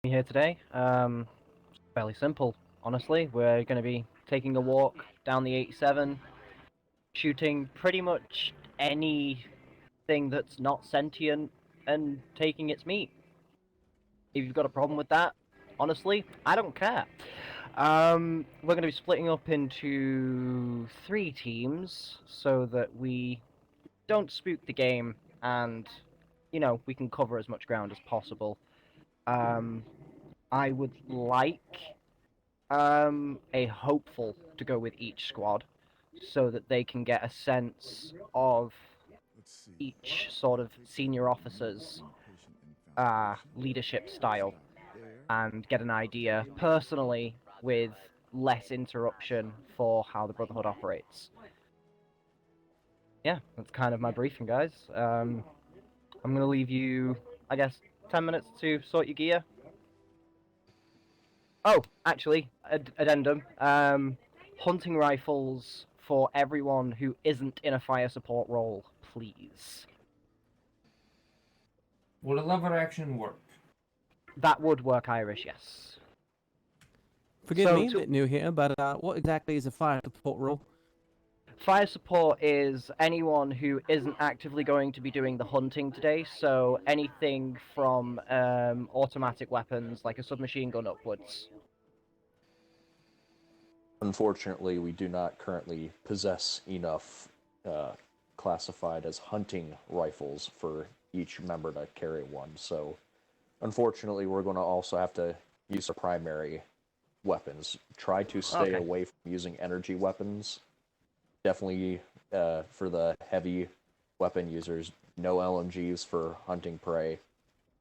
Here today. Fairly simple, honestly. We're going to be taking a walk down the 87, shooting pretty much anything that's not sentient and taking its meat. If you've got a problem with that, honestly, I don't care. We're going to be splitting up into 3 teams so that we don't spook the game and, we can cover as much ground as possible. Um, I would like a hopeful to go with each squad so that they can get a sense of each sort of senior officer's leadership style and get an idea personally with less interruption for how the Brotherhood operates. Yeah, that's kind of my briefing, guys. I'm going to leave you, I guess, 10 minutes to sort your gear. Oh, actually, addendum. Hunting rifles for everyone who isn't in a fire support role, please. Would a lever action work? That would work, Irish, yes. Forgive me, a bit new here, but what exactly is a fire support role? Fire support is anyone who isn't actively going to be doing the hunting today, so anything from automatic weapons like a submachine gun upwards. Unfortunately, we do not currently possess enough classified as hunting rifles for each member to carry one, so unfortunately we're going to also have to use our primary weapons. Try to stay away from using energy weapons. Definitely for the heavy weapon users, no LMGs for hunting prey.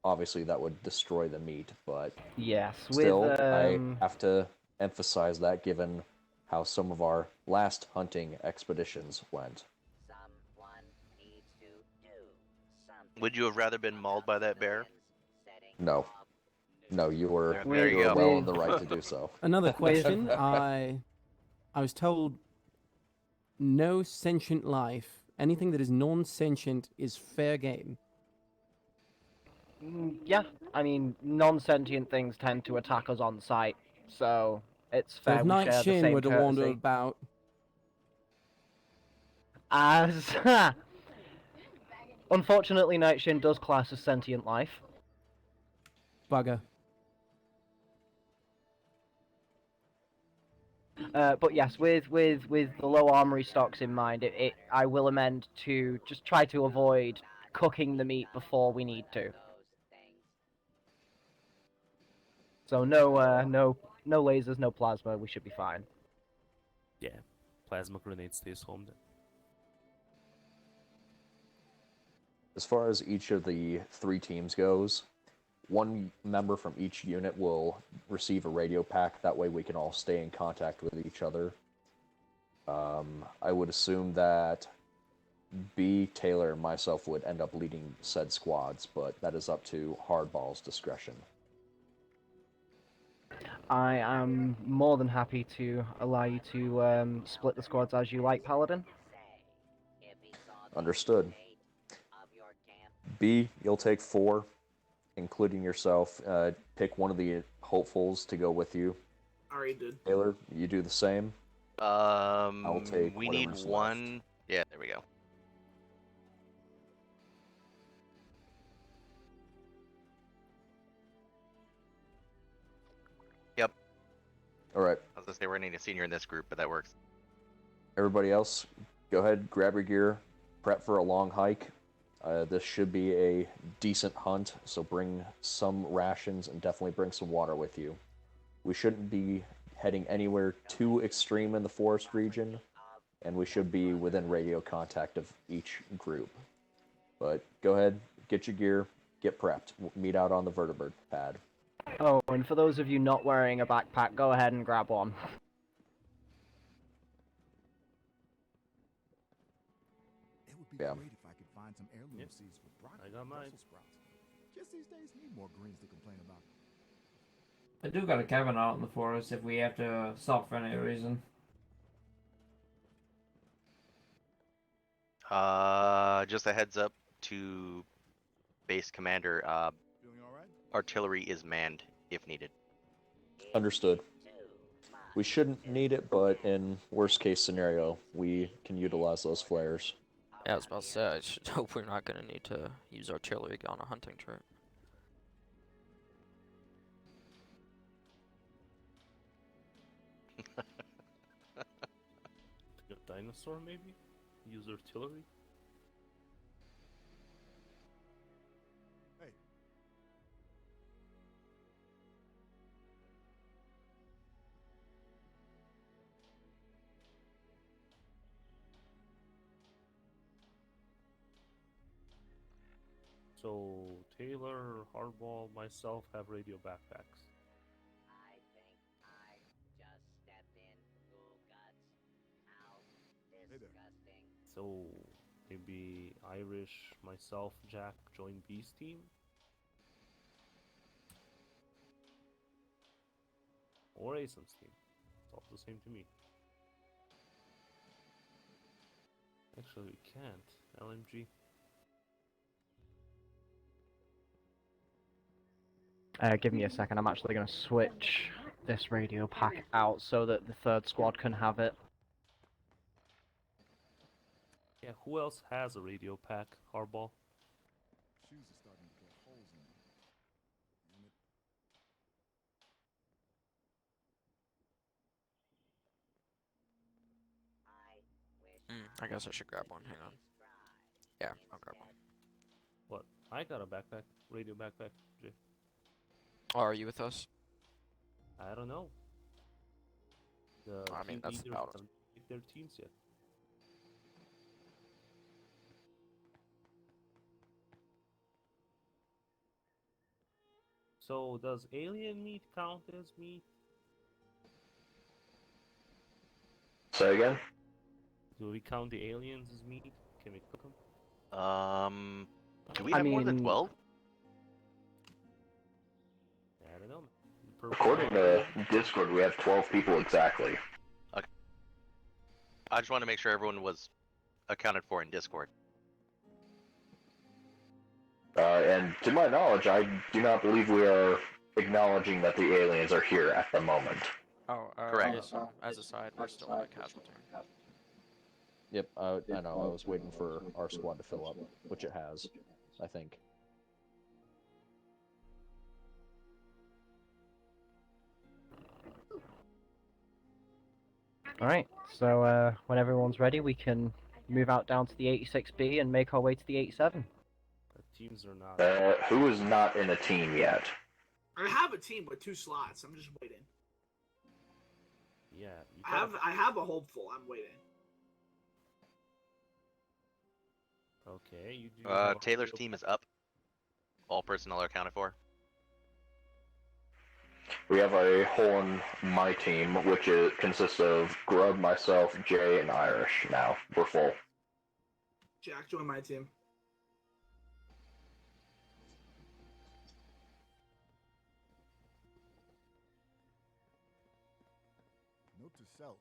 Obviously that would destroy the meat, but yes, still, I have to emphasize that given how some of our last hunting expeditions went. Would you have rather been mauled by that bear? No. No, you were There you go. well in the right to do so. Another question. I was told no sentient life, anything that is non-sentient is fair game. Yeah, I mean, non-sentient things tend to attack us on sight, so it's fair So if we Night share the Shin same were to wander courtesy. about, As unfortunately, Night Shin does class as sentient life. bugger. But yes, with the low armory stocks in mind, I will amend to just try to avoid cooking the meat before we need to. So no lasers, no plasma. We should be fine. Yeah, plasma grenade stays home then. As far as each of the 3 teams goes, one member from each unit will receive a radio pack. That way we can all stay in contact with each other. I would assume that B, Taylor, and myself would end up leading said squads, but that is up to Hardball's discretion. I am more than happy to allow you to split the squads as you like, Paladin. Understood. B, you'll take 4, including yourself. Pick one of the hopefuls to go with you. Already did. Taylor, you do the same. I'll take We need whatever's one. left. Yeah, there we go. Yep. All right. I was gonna say we're gonna need a senior in this group, but that works. Everybody else, go ahead, grab your gear, prep for a long hike. This should be a decent hunt, so bring some rations and definitely bring some water with you. We shouldn't be heading anywhere too extreme in the forest region, and we should be within radio contact of each group. But go ahead, get your gear, get prepped. We'll meet out on the vertebrate pad. Oh, and for those of you not wearing a backpack, go ahead and grab one. It would be great if I could find some heirloom seeds for broccoli I got mine. Brussels sprouts. Just these days, need more greens to complain about. I do got a cabin out in the forest if we have to stop for any reason. Just a heads up to base commander. Feeling all right? Artillery is manned if needed. Understood. We shouldn't need it, but in worst case scenario, we can utilize those flares. Yeah, I was about to say, I should hope we're not gonna need to use artillery on a hunting trip. A dinosaur, maybe? Use artillery? Hey. So, Taylor, Hardball, myself have radio backpacks. I think I just stepped in ghoul guts. How Hey there. disgusting. So, maybe Irish, myself, Jack join B's team? Or Ason's team. It's all the same to me. Actually, we can't. LMG. Give me a second, I'm actually going to switch this radio pack out so that the third squad can have it. Yeah, who else has a radio pack? Hardball? Shoes are starting to get holes in them. Damn it. I guess I should grab one. Hang on. Yeah, I'll grab one. What? I got a backpack. Radio backpack. Jay. Oh, are you with us? I don't know. The I mean, team that's leaders about- haven't picked their teams yet. So, does alien meat count as meat? Say again? Do we count the aliens as meat? Can we cook them? Do we I have more than mean- 12? I don't know. According to Discord, we have 12 people exactly. I just want to make sure everyone was accounted for in Discord. And to my knowledge, I do not believe we are acknowledging that the aliens are here at the moment. Oh, Correct. So, as a side, we're still in a casualty. Yep, I know. I was waiting for our squad to fill up, which it has, I think. Alright, so when everyone's ready, we can move out down to the 86B and make our way to the 87. The teams are not. Who is not in a team yet? I have a team with 2 slots. I'm just waiting. Yeah. You I have a hopeful. I'm waiting. Okay, you do. have a Taylor's radio team is up. All personnel are accounted for. We have a hole in my team, which consists of Grub, myself, Jay, and Irish. Now we're full. Jack, join my team. Note to self.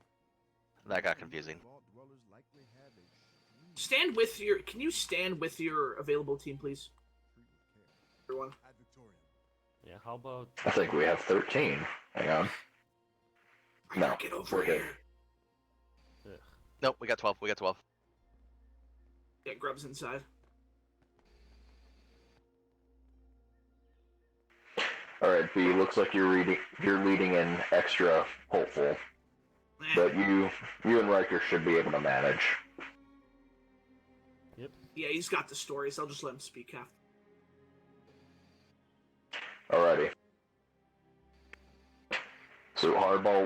That got confusing. Vault dwellers likely have extreme Stand with your. Can you stand with your available team, please? treat with care. Everyone. Ad Victoriam. Yeah, how about I think we have 13. Hang on. No, Get over we're good. here. Nope, we got 12. We got 12. Yeah, Grub's inside. All right, B. Looks like you're leading in extra hopeful, but you and Riker should be able to manage. Yeah, he's got the stories. I'll just let him speak after. Alrighty. So Hardball,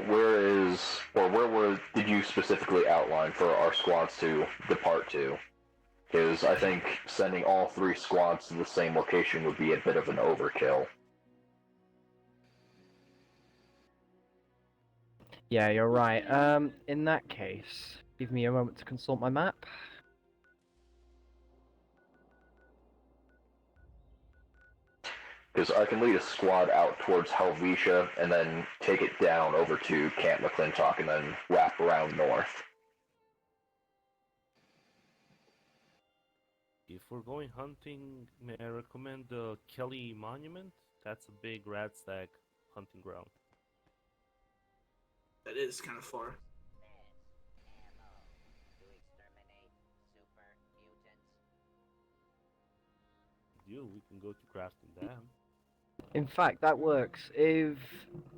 did you specifically outline for our squads to depart to? Because I think sending all 3 squads to the same location would be a bit of an overkill. Yeah, you're right. In that case, give me a moment to consult my map. Because I can lead a squad out towards Helvetia and then take it down over to Camp McClintock and then wrap around north. if we're going hunting, may I recommend the Kelly Monument? That's a big rat stack hunting ground. That is kind of far. Ammo to exterminate super mutants. Deal, we can go to Grafton Dam. In fact, that works. If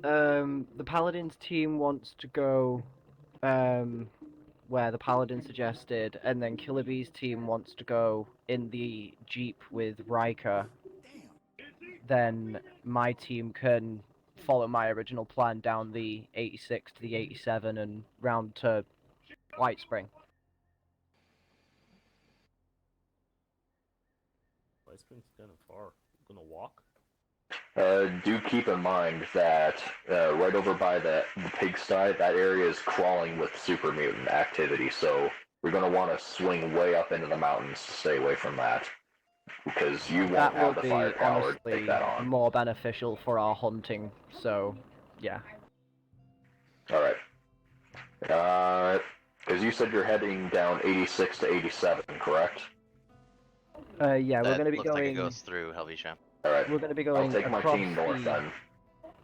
the Paladins team wants to go where the Paladin suggested, and then Killer Bee's team wants to go in the Jeep with Riker, then my team can follow my original plan down the 86 to the 87 and round to White Spring. White Spring's kind of far. Gonna walk? Do keep in mind that right over by the pigsty, that area is crawling with super mutant activity, so we're going to want to swing way up into the mountains to stay away from that. Because you won't That will have the be firepower to honestly take that on. more beneficial for our hunting, so yeah. Alright. Because you said you're heading down 86 to 87, correct? Yeah, we're That going to be looks like it going. goes through Helvetia. Alright. We're going to be I'll going take my across team north the. then.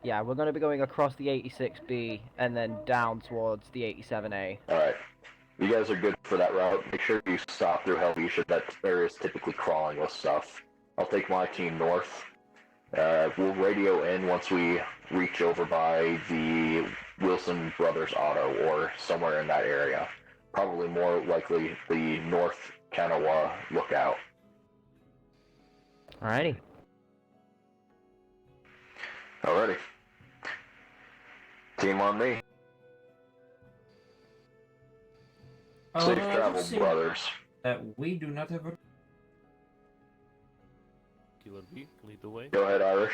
Yeah, we're going to be going across the 86B and then down towards the 87A. Alright. You guys are good for that route. Make sure you stop through Helvetia. That area is typically crawling with stuff. I'll take my team north. We'll radio in once we reach over by the Wilson Brothers Auto or somewhere in that area. Probably more likely the North Kanawha lookout. Alrighty. Alrighty. Team on me. Safe travel, Let's see brothers. that we do not have a. Killer Bee, lead the way. Go ahead, Irish.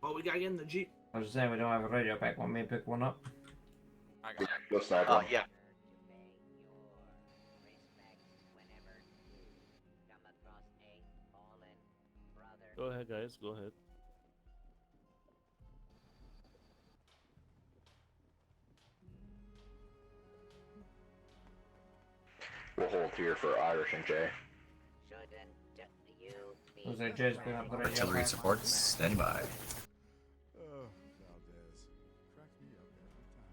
Well, we gotta get in the Jeep. I was saying we don't have a radio pack. Want me to pick one up? I got it. Go sniper. Yeah. Go ahead, guys. Go ahead. We'll hold here for Irish and Jay. Was there Jay's picking up the radio Artillery pack? support, standing by. Oh, Valdez. Cracks me up every time.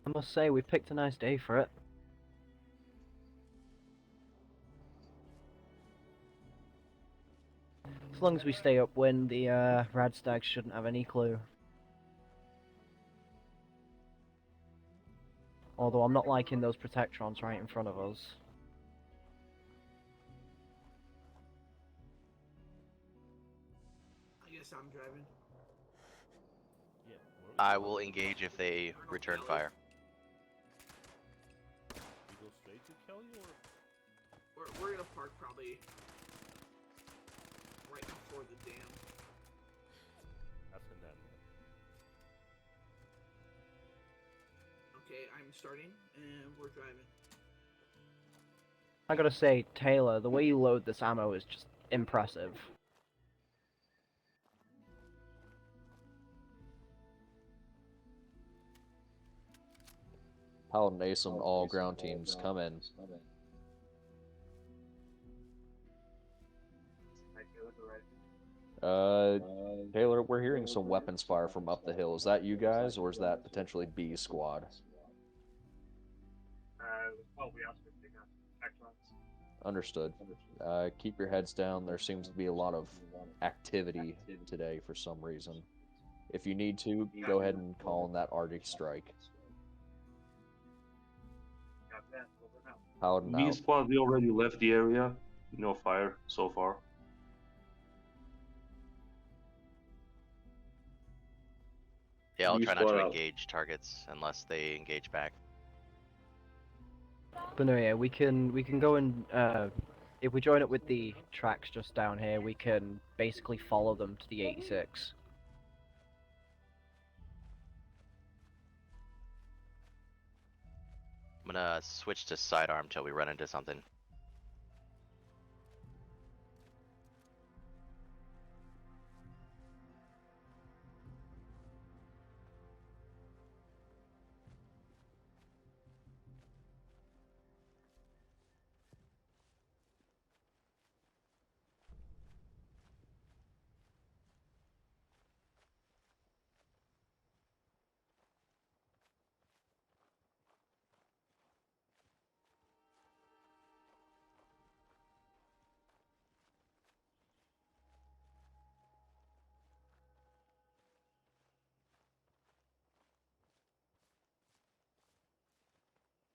I must say, we picked a nice day for it. As long as we stay upwind, the Radstags shouldn't have any clue. Although I'm not liking those Protectrons right in front of us. I guess I'm driving. Yeah. I will engage if they return fire. We go straight to Kelly or We're gonna park probably right before the dam. after that? Okay, I'm starting and we're driving. I gotta say, Taylor, the way you load this ammo is just impressive. Paladin Asim, all ground teams, come in. Taylor, we're hearing some weapons fire from up the hill. Is that you guys, or is that potentially B squad? Understood. Keep your heads down. There seems to be a lot of activity today for some reason. If you need to, go ahead and call in that Arctic strike. Paladin B out. squad, we already left the area. No fire so far. Yeah, I'll You try not to split up. engage targets unless they engage back. But no, yeah, we can go and if we join up with the tracks just down here, we can basically follow them to the 86. I'm gonna switch to sidearm till we run into something.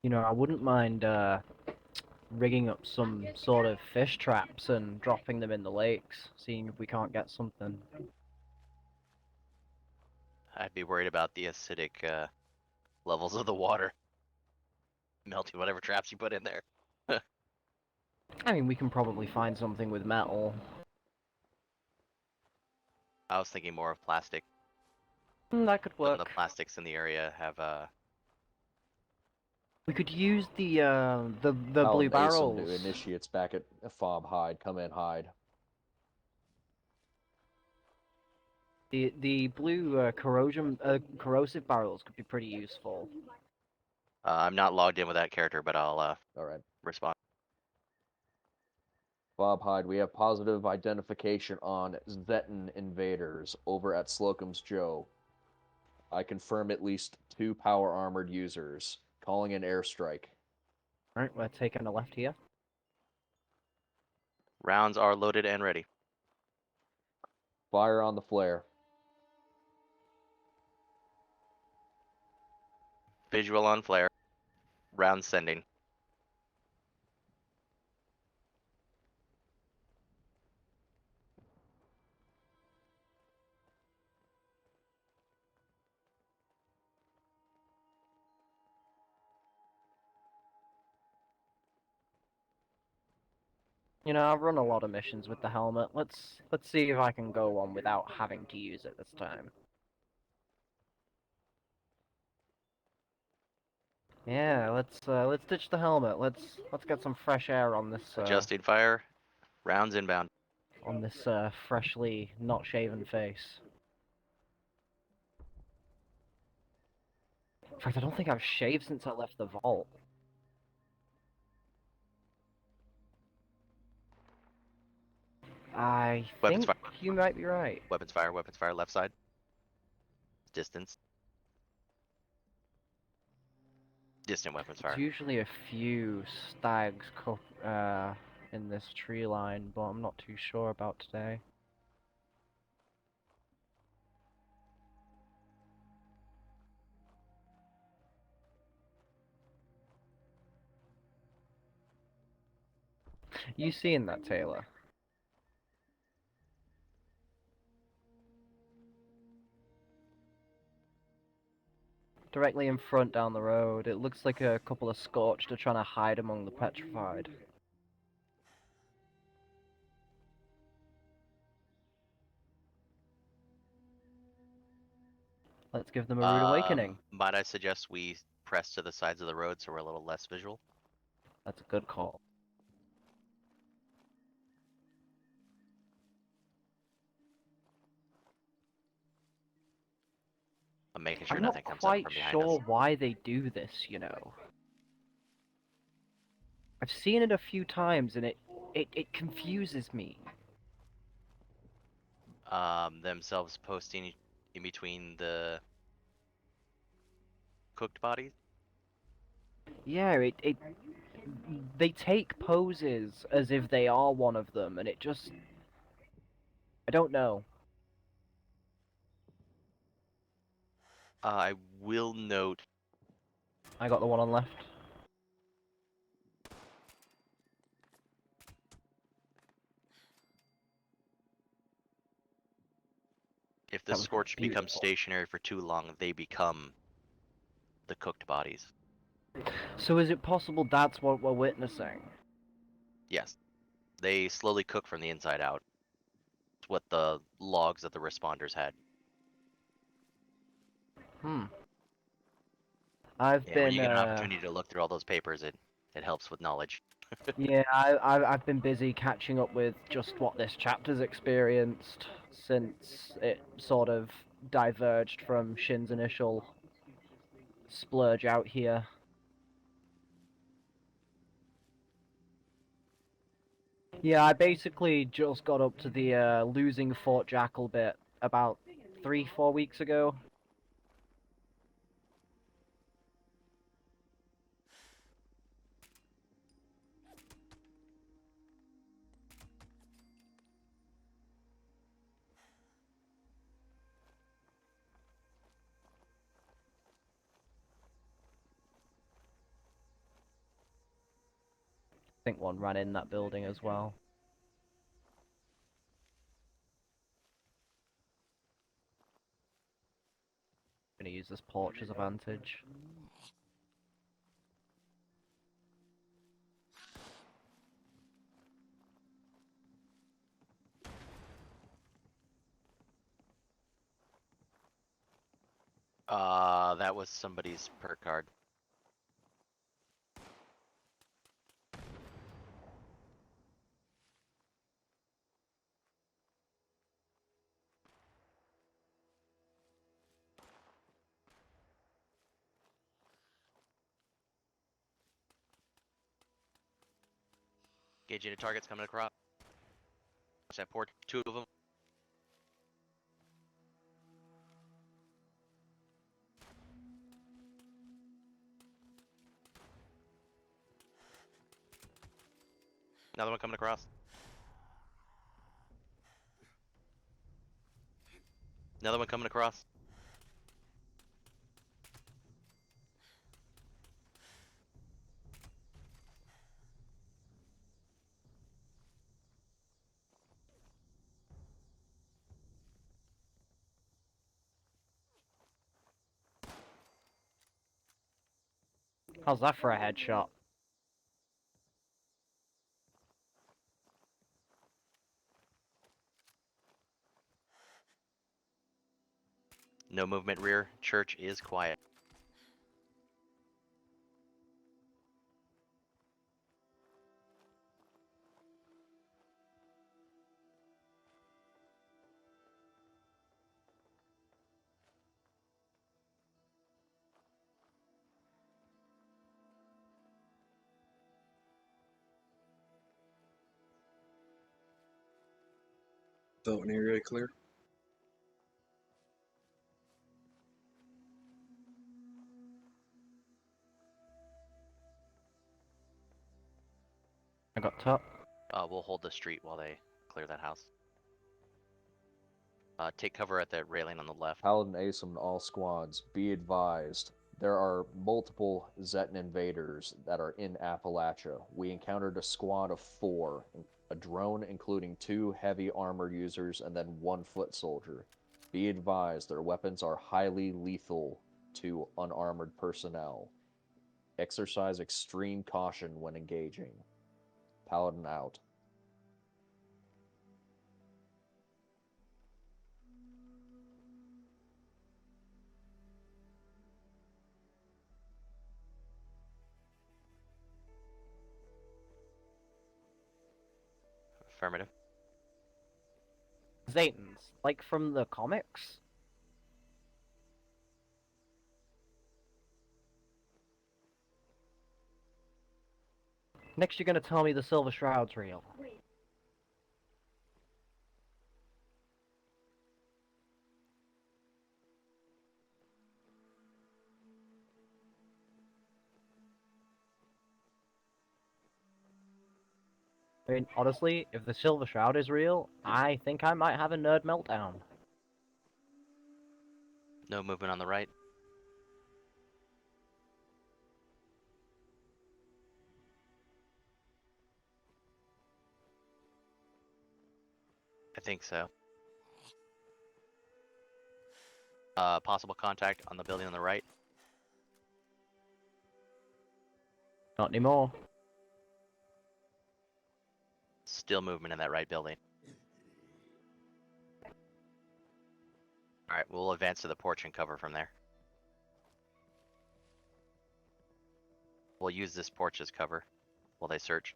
You know, I wouldn't mind rigging up some sort of fish traps and dropping them in the lakes, seeing if we can't get something. I'd be worried about the acidic levels of the water melting whatever traps you put in there. I mean, we can probably find something with metal. I was thinking more of plastic. That could Some of work. the plastics in the area have We could use the I'll blue hasten barrels. to initiates back at Fob Hyde. Come in, Hyde. The blue corrosive barrels could be pretty useful. I'm not logged in with that character, but I'll All right. respond. Bob Hyde, we have positive identification on Zetan invaders over at Slocum's Joe. I confirm at least 2 power armored users. Calling an airstrike. Alright, we're taking a left here. Rounds are loaded and ready. Fire on the flare. Visual on flare. Round sending. You know, I've run a lot of missions with the helmet. Let's see if I can go one without having to use it this time. Yeah, let's ditch the helmet. Let's get some fresh air on this Adjusting fire. Rounds inbound. on this freshly not shaven face. In fact, I don't think I've shaved since I left the vault. I Weapons think fire. you might be right. Weapons fire left side. Distance. Distant weapons There's fire. usually a few stags in this tree line, but I'm not too sure about today. You seeing that, Taylor? Directly in front down the road. It looks like a couple of Scorched are trying to hide among the petrified. Let's give them a rude awakening. Might I suggest we press to the sides of the road so we're a little less visual? That's a good call. I'm making sure I'm nothing not comes up quite from behind sure us. why they do this, you know. I've seen it a few times and it confuses me. Themselves posting in between the cooked bodies. Yeah, they take poses as if they are one of them, and it just... I don't know. I will note. I got the one on left. If the That was scorch becomes beautiful. stationary for too long, they become the cooked bodies. So is it possible that's what we're witnessing? Yes. They slowly cook from the inside out. It's what the logs of the responders had. I've And been when you get an opportunity to look through all those papers, it helps with knowledge. yeah, I've been busy catching up with just what this chapter's experienced since it sort of diverged from Shin's initial splurge out here. Yeah, I basically just got up to the losing Fort Jackal bit about 3-4 weeks ago. think one ran in that building as well. Gonna use this porch as advantage. That was somebody's perk card. Gauging the targets coming across. Watch that port. 2 of them. Another one coming across. Another one coming across. How's that for a headshot? No movement rear. Church is quiet. Built area clear. I got top. We'll hold the street while they clear that house. Take cover at the railing on the left. Paladin Asim and all squads, be advised. There are multiple Zetan invaders that are in Appalachia. We encountered a squad of 4, a drone including 2 heavy armor users and then 1 foot soldier. Be advised, their weapons are highly lethal to unarmored personnel. Exercise extreme caution when engaging. Paladin out. Affirmative. Zetans, like from the comics? Next you're gonna tell me the Silver Shroud's real. I mean, honestly, if the Silver Shroud is real, I think I might have a nerd meltdown. No movement on the right. I think so. Possible contact on the building on the right. Not anymore. Still movement in that right building. Alright, we'll advance to the porch and cover from there. We'll use this porch as cover while they search.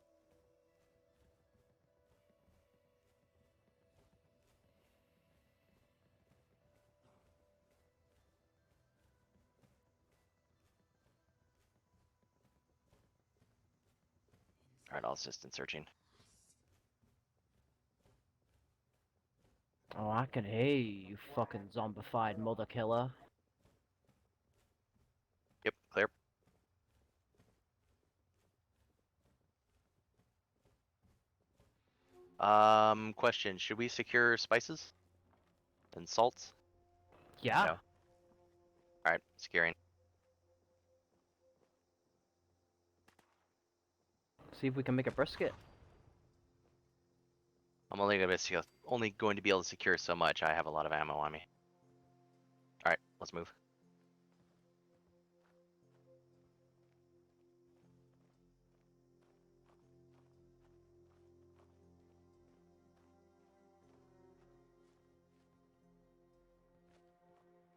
Alright, I'll assist in searching. Oh, I can hear you, you fucking zombified mother killer. Yep, clear. Question, should we secure spices? And salts? Yeah. No. Alright, securing. see if we can make a brisket. I'm only going to be able to secure so much. I have a lot of ammo on me. All right, let's move.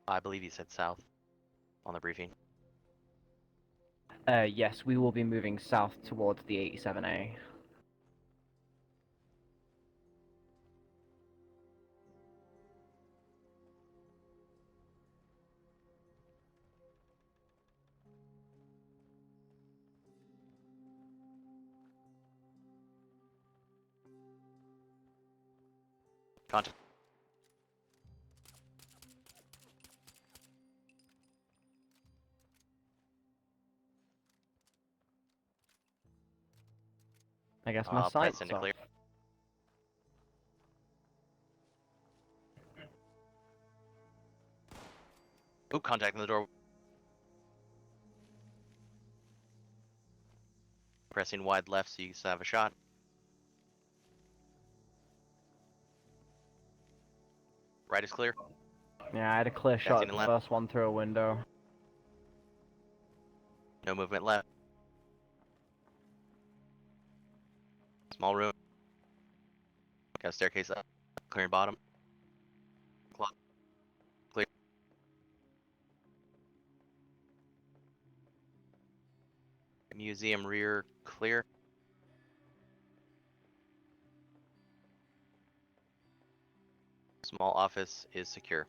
I believe you said south on the briefing. Yes, we will be moving south towards the 87A. Contact. I guess my Press sight's into off. clear. Ooh, contact in the door. Pressing wide left so you can have a shot. Right is clear. Yeah, I had a clear shot Passing at the left. first one through a window. No movement left. Small room. Got a staircase up. Clearing bottom. Clock. Clear. Museum rear clear. Small office is secure.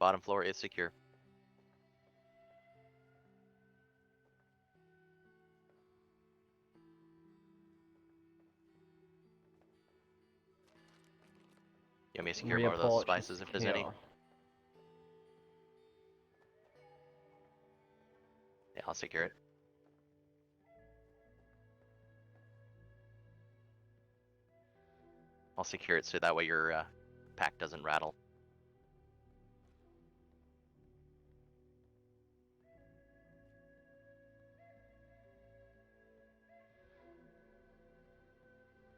Bottom floor is secure. You want me to secure Rear more of those porch spices is if there's any? secure. Yeah, I'll secure it. I'll secure it so that way your pack doesn't rattle.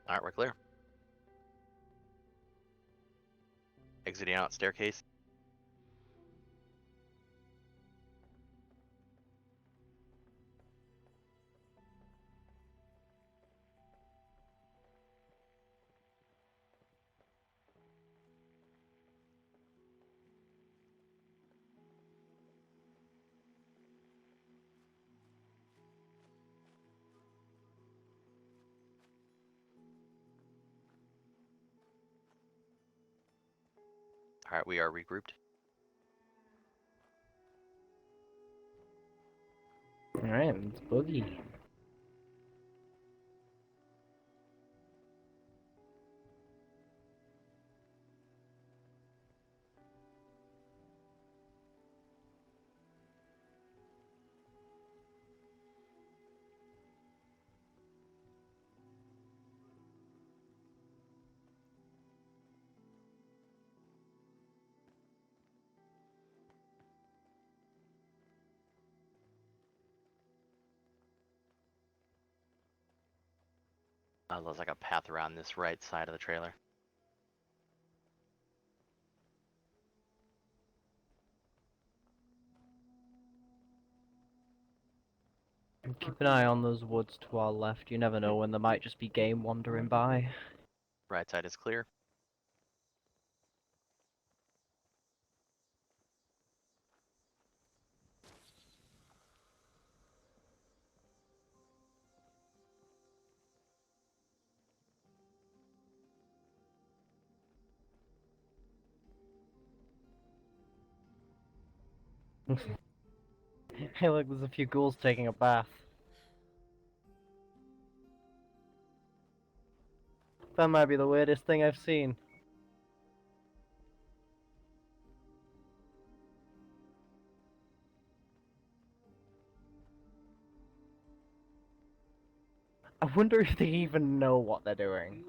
Alright, we're clear. Exiting out staircase. Alright, we are regrouped. Alright, let's boogie. There's like a path around this right side of the trailer. Keep an eye on those woods to our left. You never know when there might just be game wandering by. Right side is clear. Hey look, there's a few ghouls taking a bath. That might be the weirdest thing I've seen. I wonder if they even know what they're doing.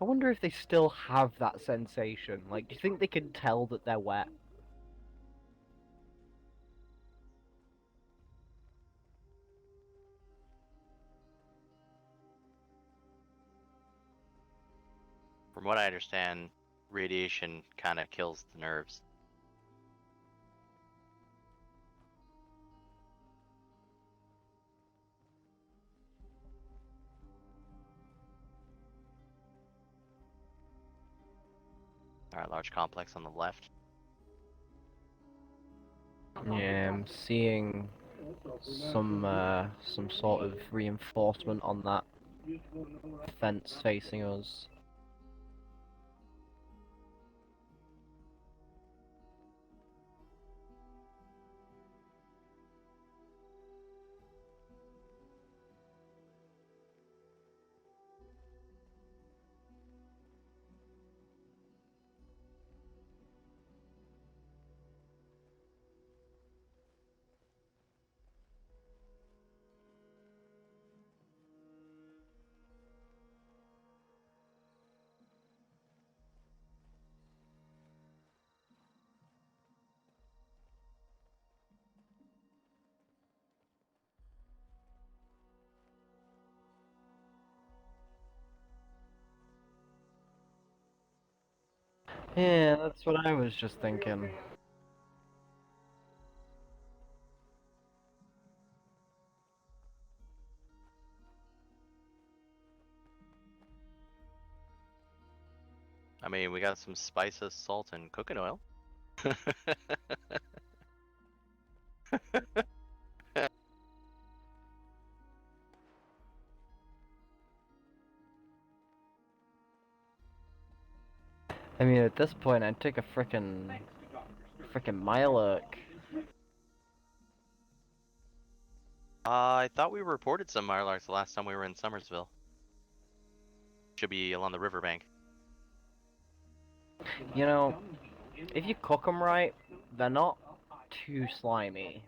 I wonder if they still have that sensation. Like, do you think they can tell that they're wet? From what I understand, radiation kind of kills the nerves. Alright, large complex on the left. Yeah, I'm seeing some sort of reinforcement on that fence facing us. Yeah, that's what I was just thinking. I mean, we got some spices, salt, and cooking oil. I mean, at this point, I'd take a frickin' Mirelurk. I thought we reported some Mirlarks the last time we were in Summersville. Should be along the riverbank. You know, if you cook them right, they're not too slimy.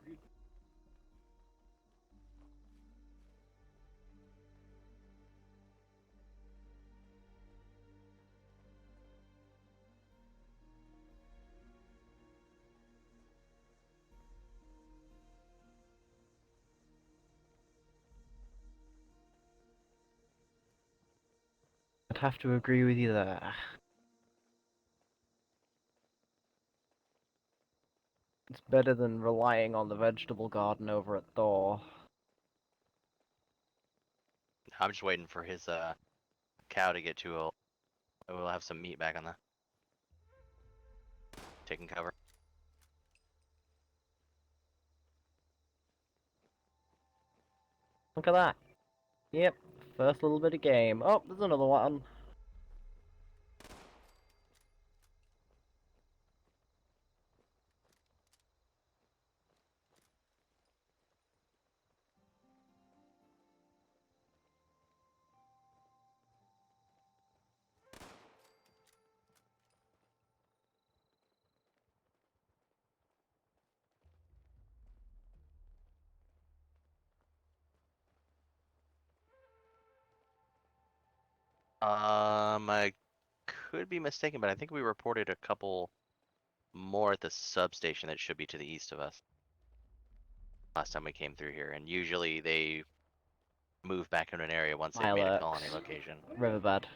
I'd have to agree with you there. It's better than relying on the vegetable garden over at Thor. I'm just waiting for his cow to get too old. We'll have some meat back on the taking cover. Look at that. Yep, first little bit of game. Oh, there's another one. I could be mistaken, but I think we reported a couple more at the substation that should be to the east of us. Last time we came through here, and usually they move back into an area once they've made a colony Mirelurks. location. Riverbed.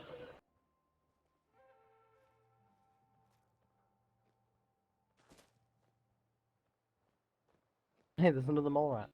Hey, there's another mole rat.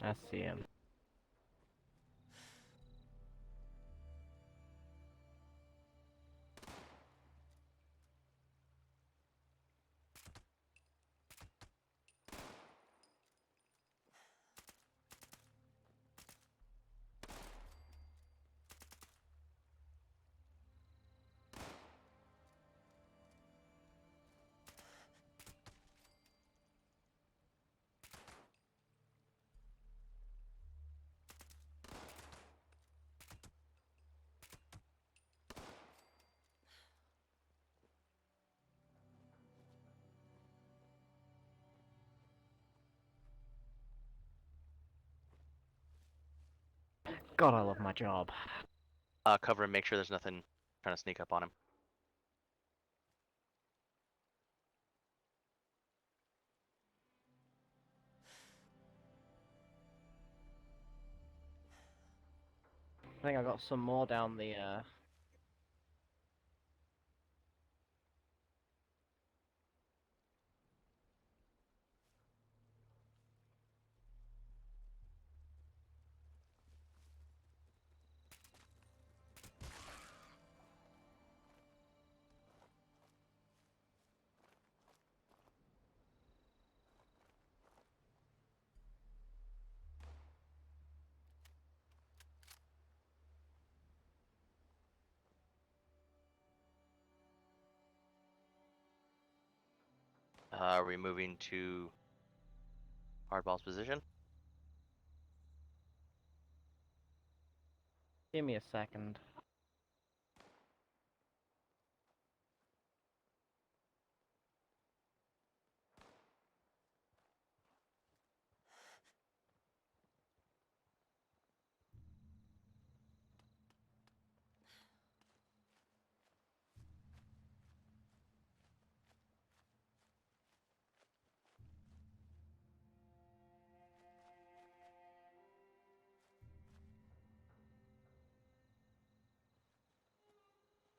I see him. God, I love my job. Cover him, make sure there's nothing trying to sneak up on him. I think I got some more down the, Are we moving to hardball's position? Give me a second.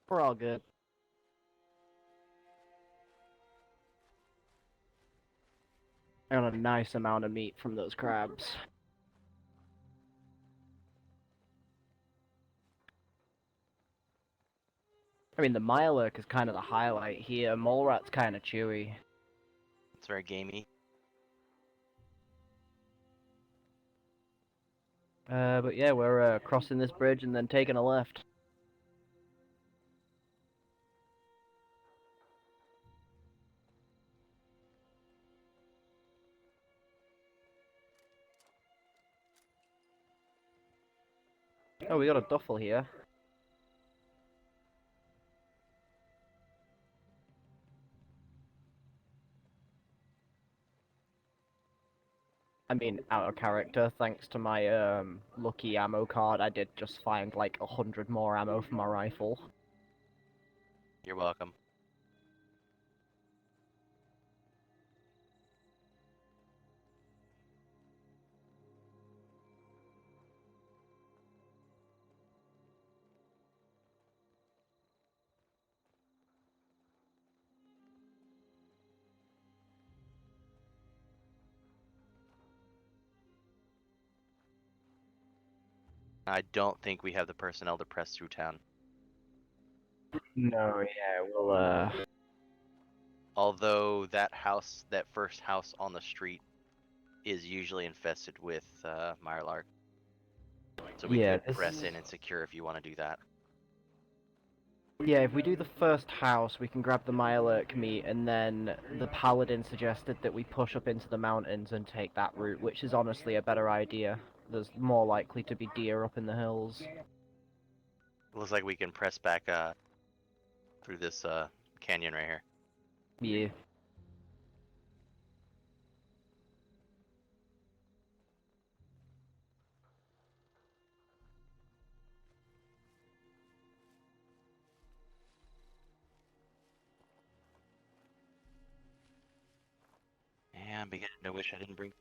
We're all good. I got a nice amount of meat from those crabs. I mean, the Mirelurk is kind of the highlight here. Mole Rat's kind of chewy. It's very gamey. But yeah, we're crossing this bridge and then taking a left. Oh, we got a duffel here. I mean, out of character, thanks to my lucky ammo card, I did just find like 100 more ammo for my rifle. You're welcome. I don't think we have the personnel to press through town. No, yeah, we'll Although that house, that first house on the street, is usually infested with Mirelurk. So we Yeah, could press in and secure if you want to do that. Yeah, if we do the first house, we can grab the Mirelurk meat, and then the Paladin suggested that we push up into the mountains and take that route, which is honestly a better idea. There's more likely to be deer up in the hills. Looks like we can press back through this canyon right here. Yeah. Yeah, I'm beginning to wish I didn't bring.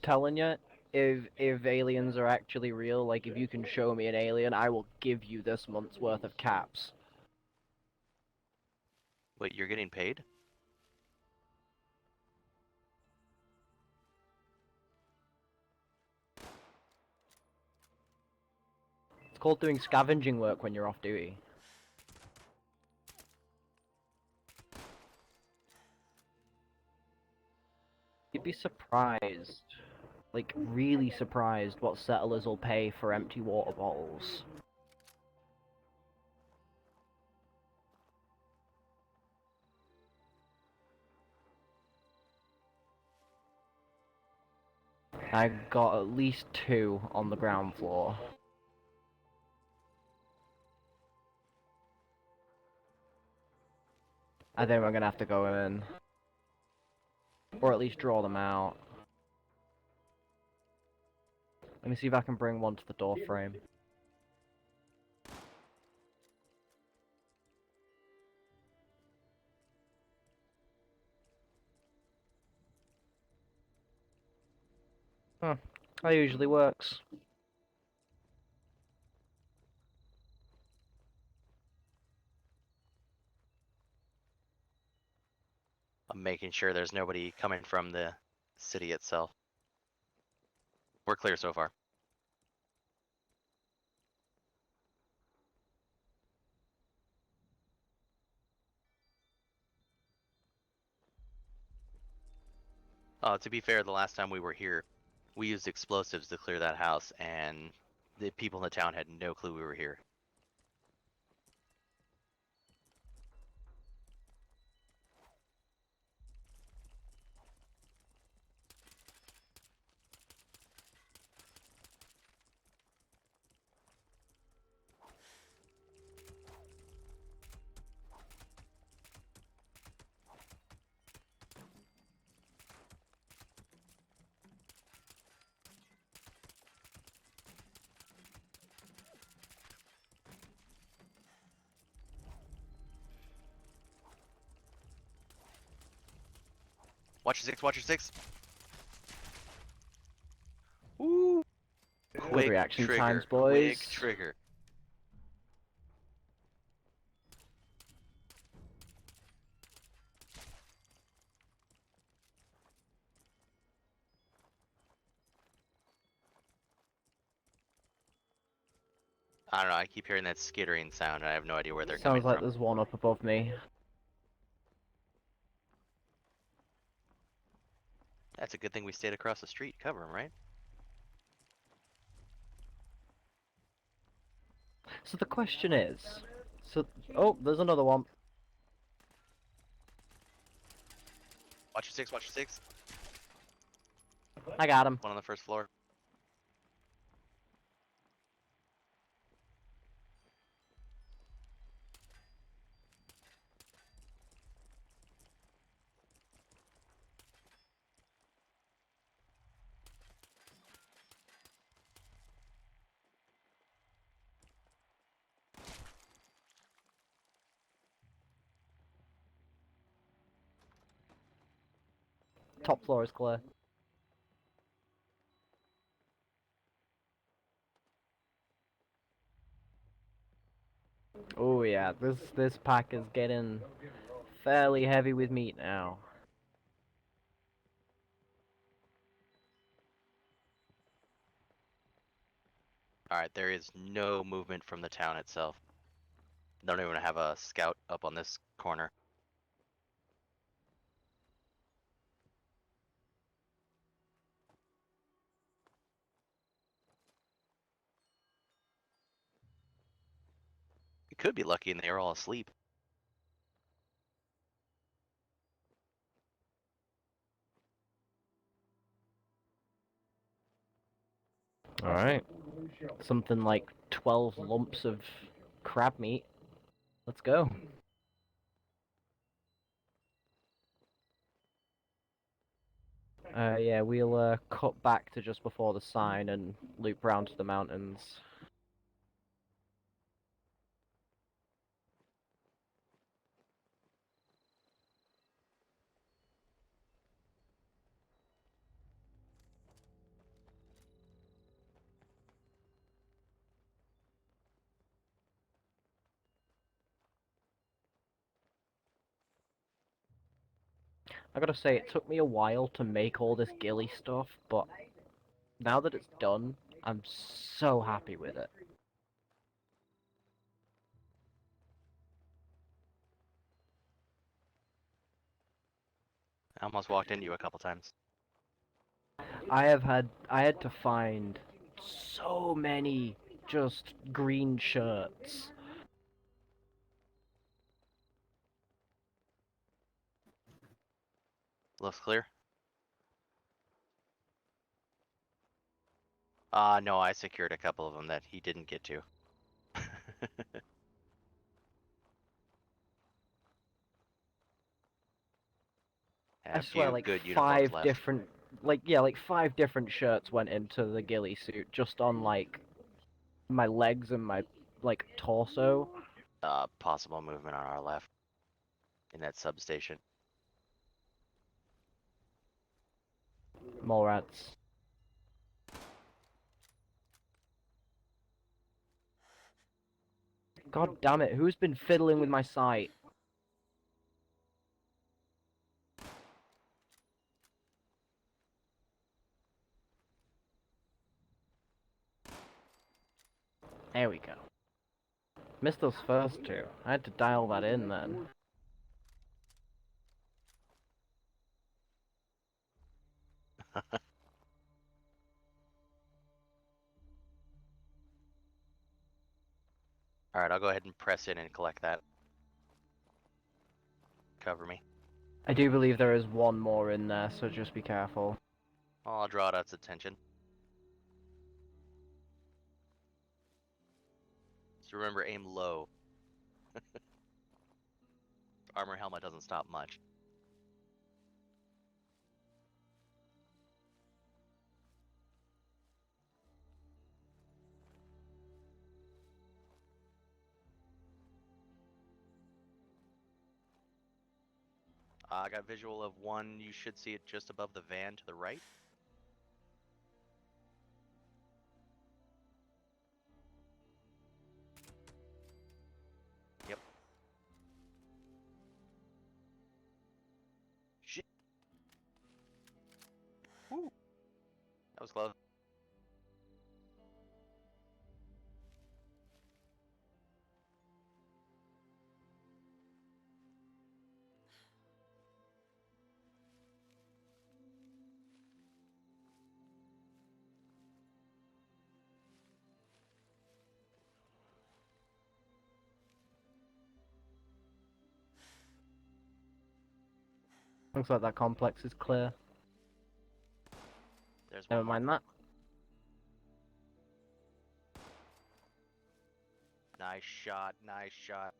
telling you, if aliens are actually real, like if you can show me an alien, I will give you this month's worth of caps. Wait, you're getting paid? It's called doing scavenging work when you're off duty. You'd be surprised, like really surprised, what settlers will pay for empty water bottles. I got at least 2 on the ground floor. I think we're gonna have to go in. Or at least draw them out. Let me see if I can bring one to the door frame. Huh. That usually works. I'm making sure there's nobody coming from the city itself. We're clear so far. To be fair, the last time we were here, we used explosives to clear that house, and the people in the town had no clue we were here. Watch your six, watch your six. Ooh. Quick reaction trigger, times, quick boys. trigger. I don't know, I keep hearing that skittering sound, and I have no idea where they're coming Sounds like from. there's one up above me. That's a good thing we stayed across the street. Cover him, right? So the question is, oh, there's another one. Watch your six, watch your six. I got him. One on the first floor. Top floor is clear. Oh yeah, this pack is getting fairly heavy with meat now. Alright, there is no movement from the town itself. They don't even have a scout up on this corner. We could be lucky and they are all asleep. Alright. Something like 12 lumps of crab meat. Let's go. Yeah, we'll cut back to just before the sign and loop round to the mountains. I gotta say, it took me a while to make all this ghillie stuff, but now that it's done, I'm so happy with it. I almost walked into you a couple times. I had to find so many just green shirts. Looks clear. No, I secured a couple of them that he didn't get to. And I a swear, few like good uniforms five left. different, like 5 different shirts went into the ghillie suit just on like my legs and my like torso. Possible movement on our left in that substation. More rats. God damn it! Who's been fiddling with my sight? There we go. Missed those first two. I had to dial that in then. Alright, I'll go ahead and press in and collect that. Cover me. I do believe there is one more in there, so just be careful. I'll draw it out its attention. Just remember, aim low. Armor helmet doesn't stop much. I got visual of one. You should see it just above the van to the right. Yep. Shit. Woo. That was close. Looks like that complex is clear. There's Never one more. mind that. Nice shot, nice shot.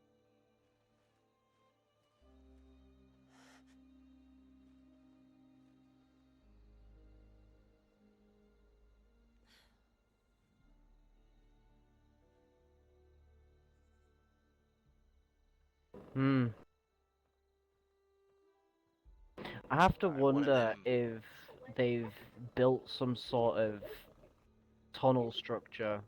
Hmm. I have to Alright, one of wonder them- if they've built some sort of tunnel structure.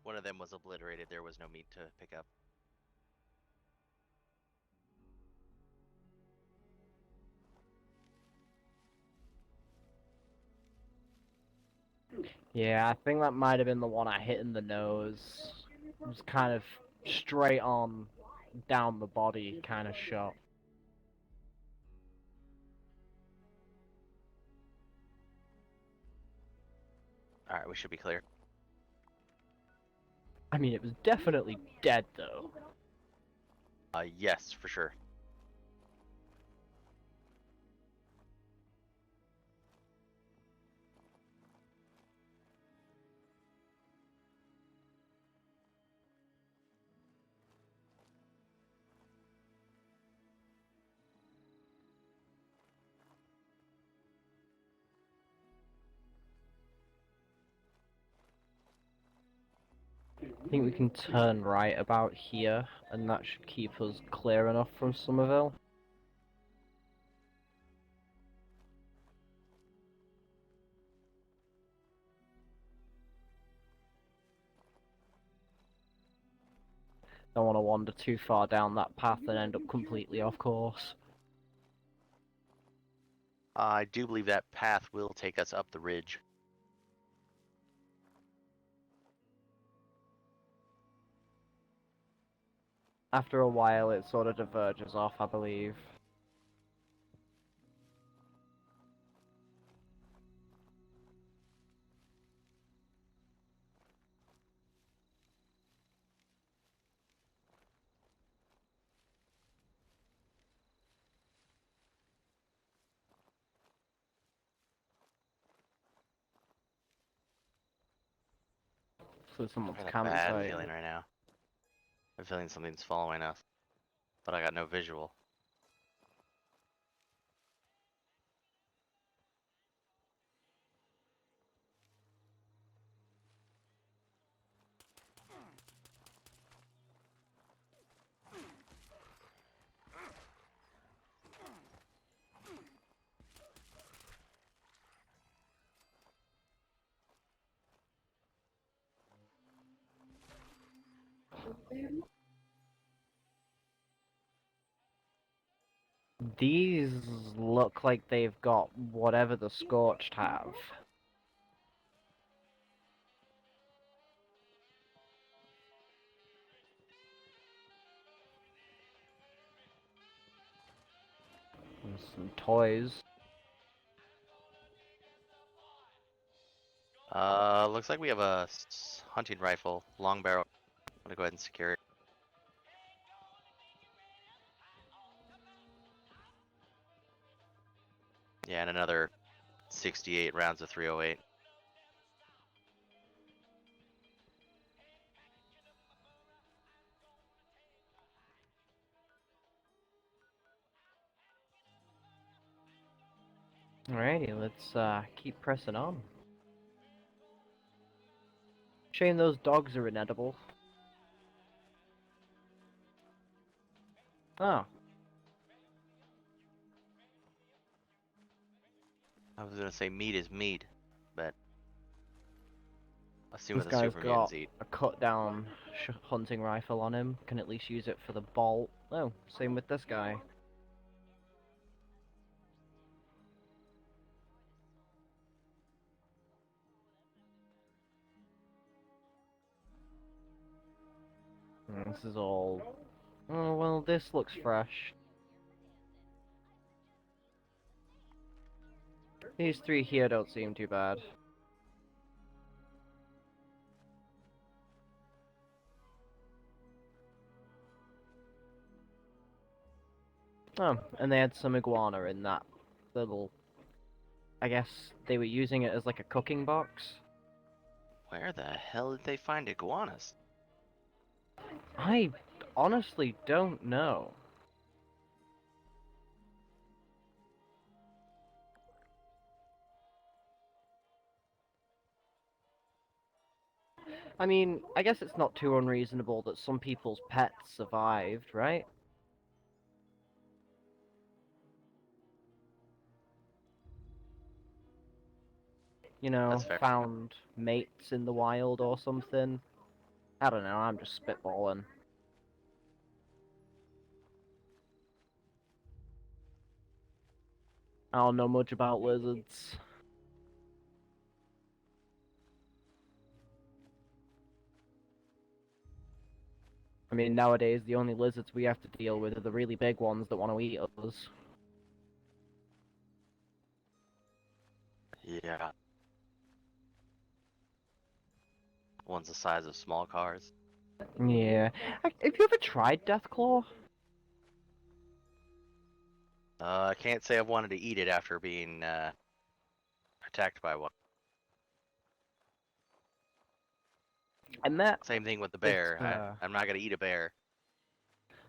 One of them was obliterated. There was no meat to pick up. Yeah, I think that might have been the one I hit in the nose. It was kind of straight on down the body kind of shot. Alright, we should be clear. I mean, it was definitely dead though. Yes, for sure. I think we can turn right about here, and that should keep us clear enough from Somerville. Don't want to wander too far down that path and end up completely off course. I do believe that path will take us up the ridge. After a while, it sort of diverges off, I believe. So someone's I got a bad campsite. feeling right now. I'm feeling something's following us, but I got no visual. These look like they've got whatever the Scorched have. And some toys. Looks like we have a hunting rifle, long barrel. I'm gonna go ahead and secure it. Yeah, and another 68 rounds of 308. Alrighty, let's keep pressing on. Shame those dogs are inedible. Oh, I was gonna say meat is meat, but let's see this what the guy's super got mutants eat. a cut down hunting rifle on him. Can at least use it for the bolt. Oh, same with this guy. This is all... Oh, well, this looks fresh. These three here don't seem too bad. Oh, and they had some iguana in that little... I guess they were using it as like a cooking box. Where the hell did they find iguanas? I honestly don't know. I mean, I guess it's not too unreasonable that some people's pets survived, right? You know, That's fair. found mates in the wild or something. I don't know, I'm just spitballing. I don't know much about lizards. I mean, nowadays the only lizards we have to deal with are the really big ones that want to eat us. Yeah. One's the size of small cars. Yeah. Have you ever tried Deathclaw? I can't say I've wanted to eat it after being attacked by one. I met... Same thing with the this, bear. I'm not gonna eat a bear.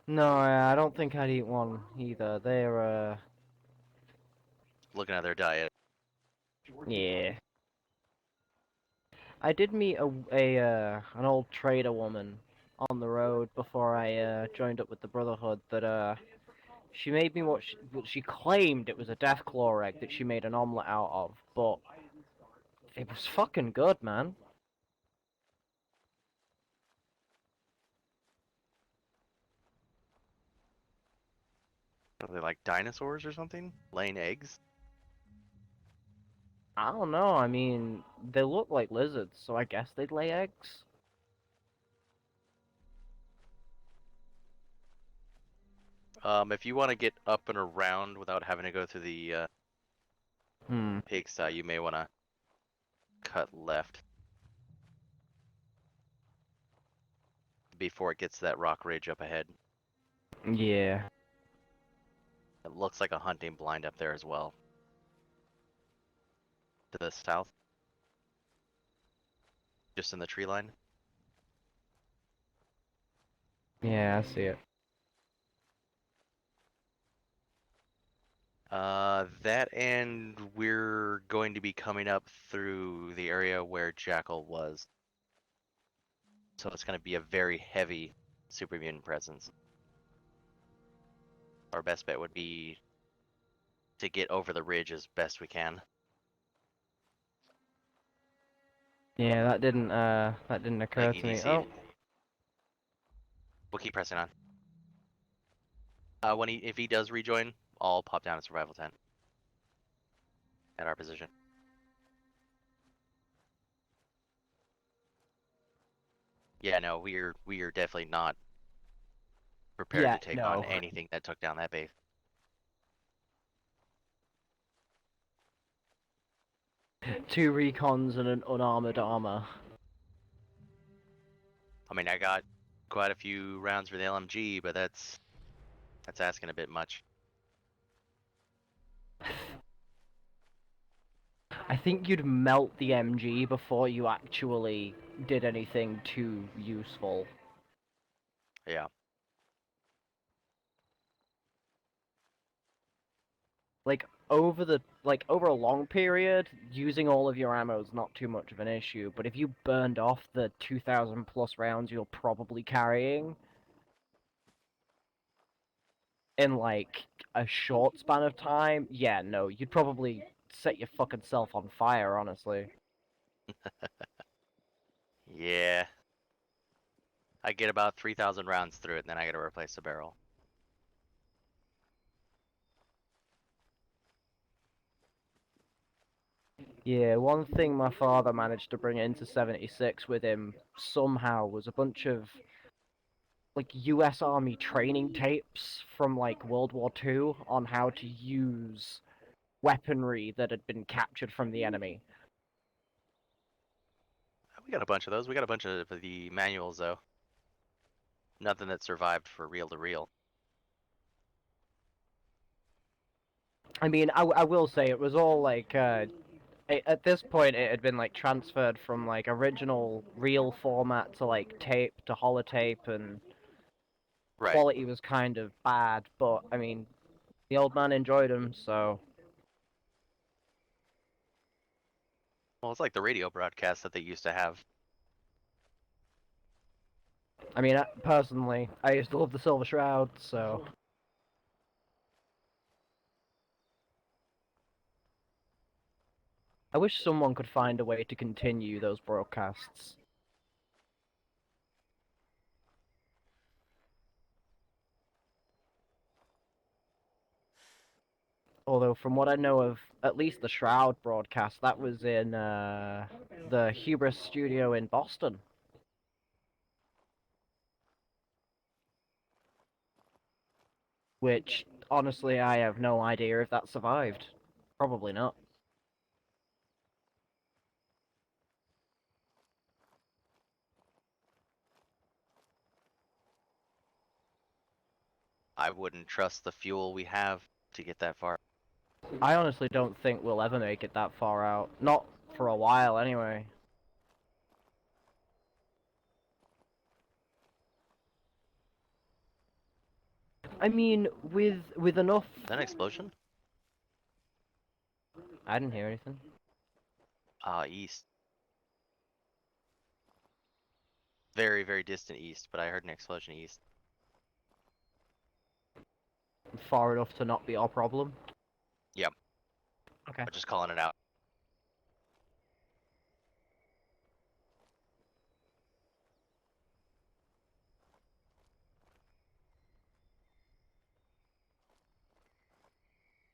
No, I don't think I'd eat one either. They're, Looking at their diet. yeah. I did meet an old trader woman on the road before I joined up with the Brotherhood that she made me what she claimed it was a Deathclaw egg that she made an omelet out of, but it was fucking good, man. Are they like dinosaurs or something? Laying eggs? I don't know. I mean, they look like lizards, so I guess they'd lay eggs. If you want to get up and around without having to go through the Hmm. pigsty, you may want to cut left before it gets to that rock ridge up ahead. Yeah. It looks like a hunting blind up there as well. To the south. Just in the tree line. Yeah, I see it. That and we're going to be coming up through the area where Jackal was. So it's going to be a very heavy super mutant presence. Our best bet would be to get over the ridge as best we can. Yeah, that didn't occur Like to me. EDC. Oh, We'll keep pressing on. If he does rejoin, I'll pop down a survival tent at our position. Yeah, no, we are definitely not prepared yeah, to take on no. anything that took down that base. Two recons and an unarmored armor. I mean, I got quite a few rounds for the LMG, but that's asking a bit much. I think you'd melt the MG before you actually did anything too useful. Yeah. Like over a long period, using all of your ammo is not too much of an issue. But if you burned off the 2,000 plus rounds you're probably carrying in like a short span of time, yeah, no, you'd probably set your fucking self on fire, honestly. Yeah. I get about 3,000 rounds through it, and then I gotta replace the barrel. Yeah, one thing my father managed to bring into 76 with him somehow was a bunch of like US Army training tapes from like World War II on how to use weaponry that had been captured from the enemy. We got a bunch of those. We got a bunch of the manuals, though. Nothing that survived for reel to reel. I mean, I will say it was all like at this point it had been like transferred from like original reel format to like tape to holotape, and Right. quality was kind of bad, but I mean the old man enjoyed them, so Well, it's like the radio broadcast that they used to have. I mean personally I used to love the Silver Shroud, so I wish someone could find a way to continue those broadcasts. Although, from what I know of, at least the Shroud broadcast, that was in the Hubris studio in Boston. Which, honestly, I have no idea if that survived. Probably not. I wouldn't trust the fuel we have to get that far. I honestly don't think we'll ever make it that far out. Not for a while, anyway. I mean, with enough... Is that an explosion? I didn't hear anything. East. Very, very distant east, but I heard an explosion east. Far enough to not be our problem. Yep. Okay. I'm just calling it out.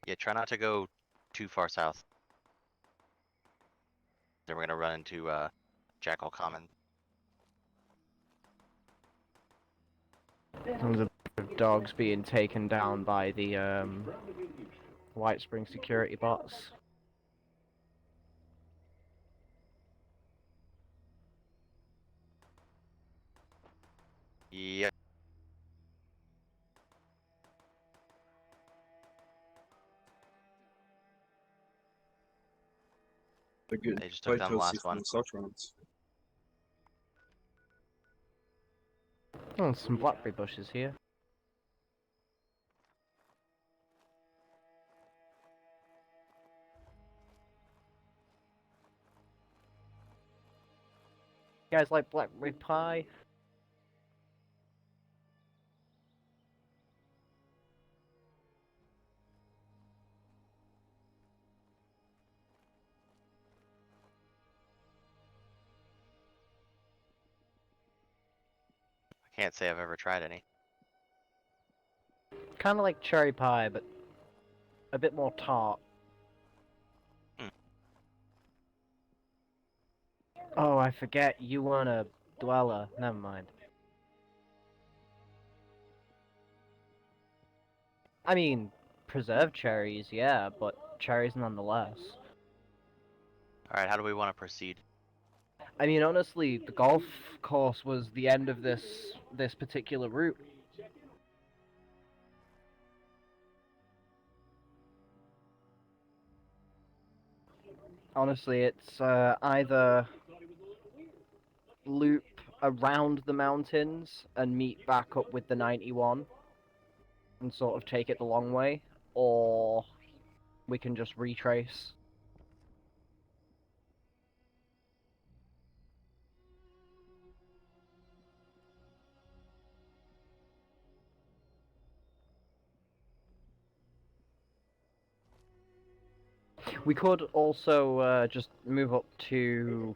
Yeah, try not to go too far south. Then we're gonna run into Jackal Common. There's a bunch of dogs being taken down by the White Spring security bots. Yep. They're good. They just took down the last one. Oh, some blackberry bushes here. You guys like blackberry pie? I can't say I've ever tried any. Kind of like cherry pie, but a bit more tart. Hmm. Oh, I forget, you weren't a dweller. Never mind. I mean, preserved cherries, yeah, but cherries nonetheless. Alright, how do we want to proceed? I mean, honestly, the golf course was the end of this particular route. Honestly, it's either loop around the mountains and meet back up with the 91 and sort of take it the long way, or we can just retrace. We could also just move up to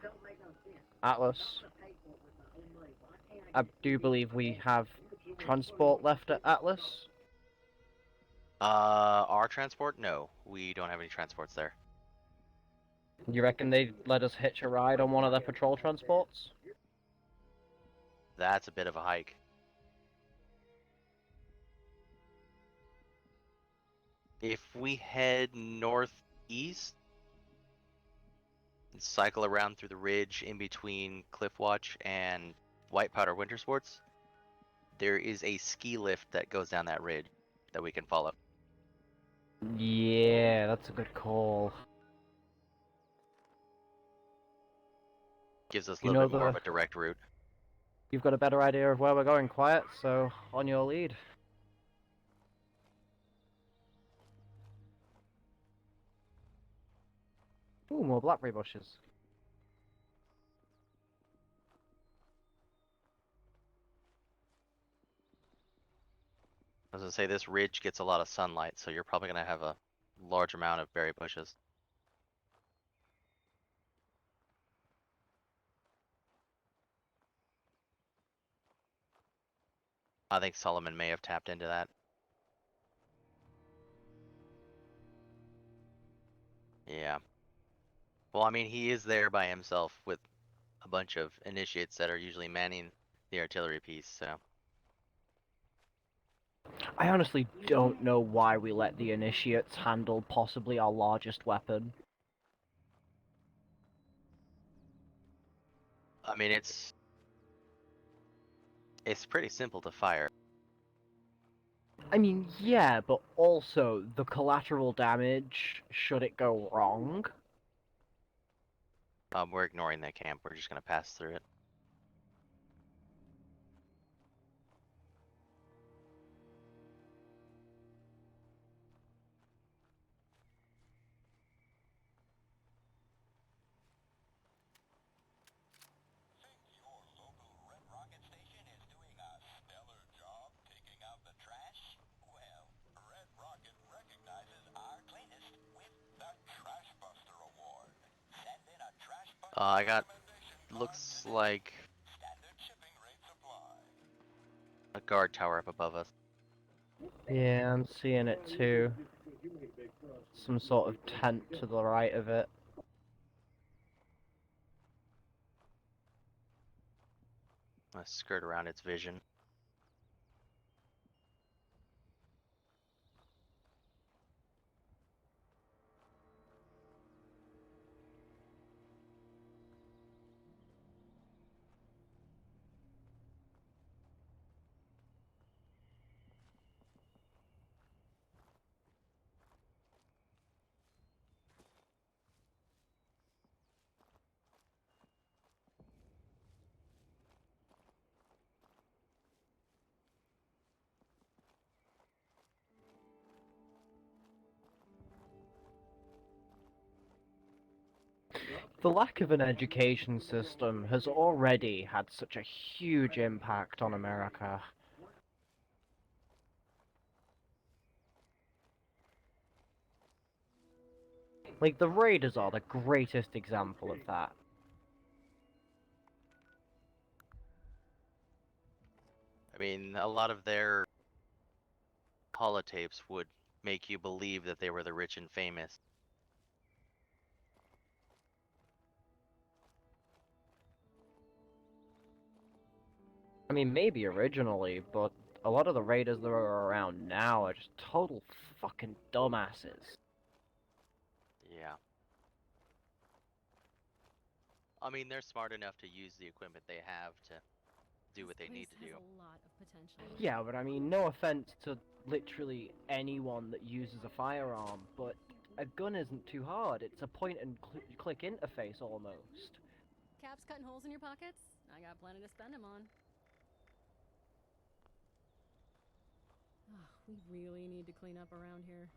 Atlas. I do believe we have transport left at Atlas. Our transport? No, we don't have any transports there. You reckon they'd let us hitch a ride on one of their patrol transports? That's a bit of a hike. If we head northeast and cycle around through the ridge in between Cliffwatch and White Powder Winter Sports, there is a ski lift that goes down that ridge that we can follow. Yeah, that's a good call. Gives us a You little know bit more the- of a direct route. You've got a better idea of where we're going, Quiet, so on your lead. Ooh, more blackberry bushes. I was gonna say this ridge gets a lot of sunlight, so you're probably gonna have a large amount of berry bushes. I think Solomon may have tapped into that. Yeah. Well, I mean, he is there by himself with a bunch of initiates that are usually manning the artillery piece, so. I honestly don't know why we let the initiates handle possibly our largest weapon. I mean, it's pretty simple to fire. I mean, yeah, but also the collateral damage should it go wrong. We're ignoring that camp. We're just gonna pass through it. I got, looks like a guard tower up above us. Yeah, I'm seeing it too. some sort of tent to the right of it. I skirt around its vision. The lack of an education system has already had such a huge impact on America. Like, the Raiders are the greatest example of that. I mean, a lot of their holotapes would make you believe that they were the rich and famous. I mean, maybe originally, but a lot of the Raiders that are around now are just total fucking dumbasses. Yeah. I mean, they're smart enough to use the equipment they have to do what they need to do. Yeah, but I mean, no offense to literally anyone that uses a firearm, but a gun isn't too hard. It's a point and click interface almost. Caps cutting holes in your pockets? I got plenty to spend them on. We really need to clean up around here.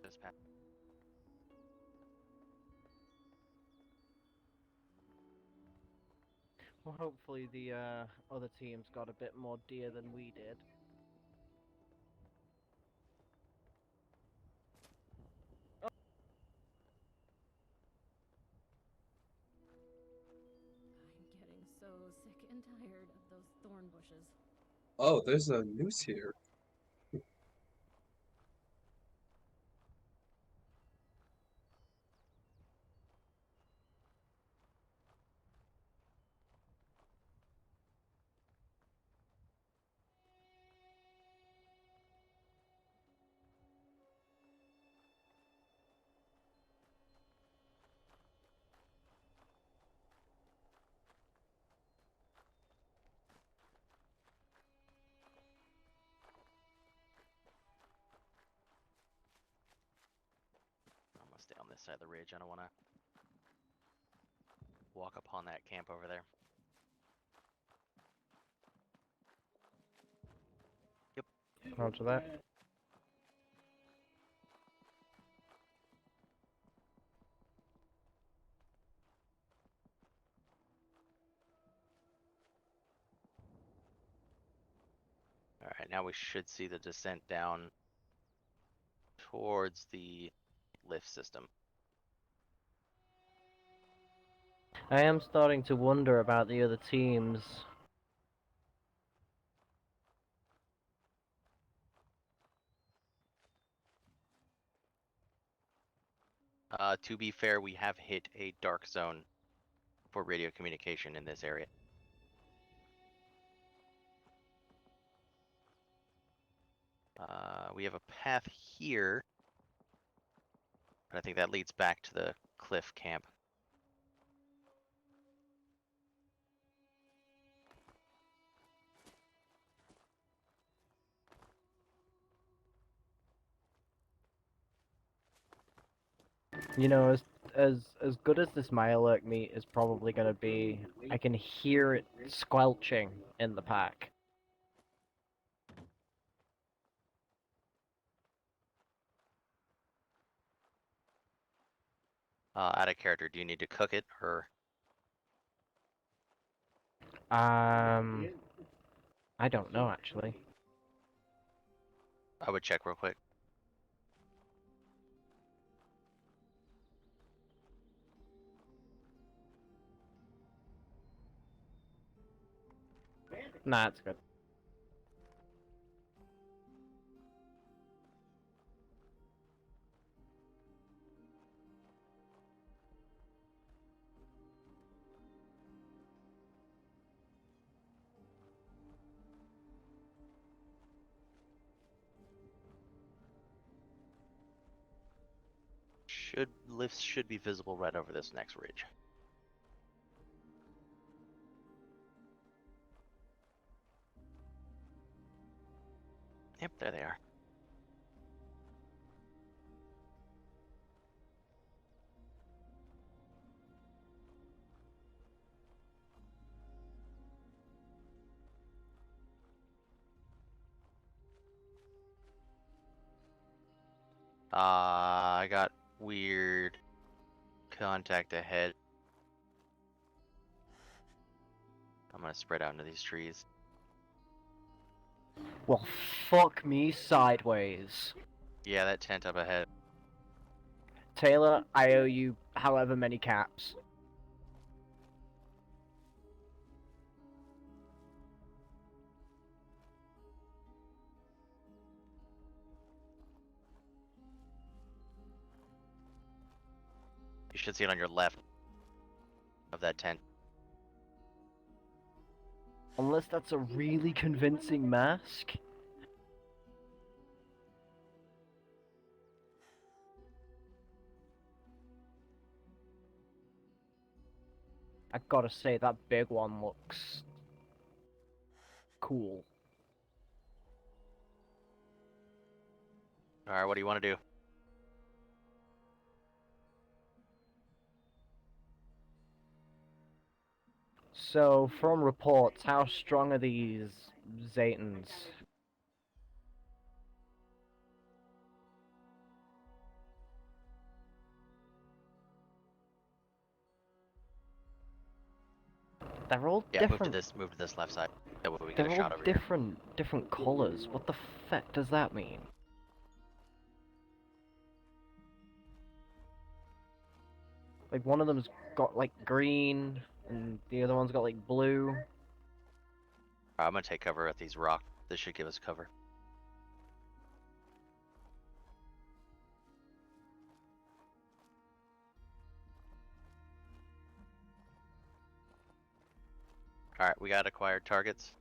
Just pa- Well, hopefully the other team's got a bit more deer than we did. I'm getting so sick and tired of those thorn bushes. Oh, there's a noose here. I'm gonna stay on this side of the ridge. I don't want to walk upon that camp over there. Roger that. Alright, now we should see the descent down towards the lift system. I am starting to wonder about the other teams. To be fair, we have hit a dark zone for radio communication in this area. We have a path here, but I think that leads back to the cliff camp. You know, as good as this Mirelurk meat is probably gonna be, I can hear it squelching in the pack. Out of character, do you need to cook it, or I don't know actually. I would check real quick. Nah, it's good. Lifts should be visible right over this next ridge. Yep, there they are. I got weird contact ahead. I'm gonna spread out into these trees. Well, fuck me sideways. Yeah, that tent up ahead. Taylor, I owe you however many caps. You should see it on your left of that tent. Unless that's a really convincing mask. I gotta say, that big one looks cool. Alright, what do you want to do? So, from reports, how strong are these Zatans? They're all Yeah, different. move to this left side. That way we get They're a all shot over here. different colors. What the fuck does that mean? Like one of them's got like green, and the other one's got like blue. Alright, I'm gonna take cover at these rocks. This should give us cover. Alright, we got acquired targets.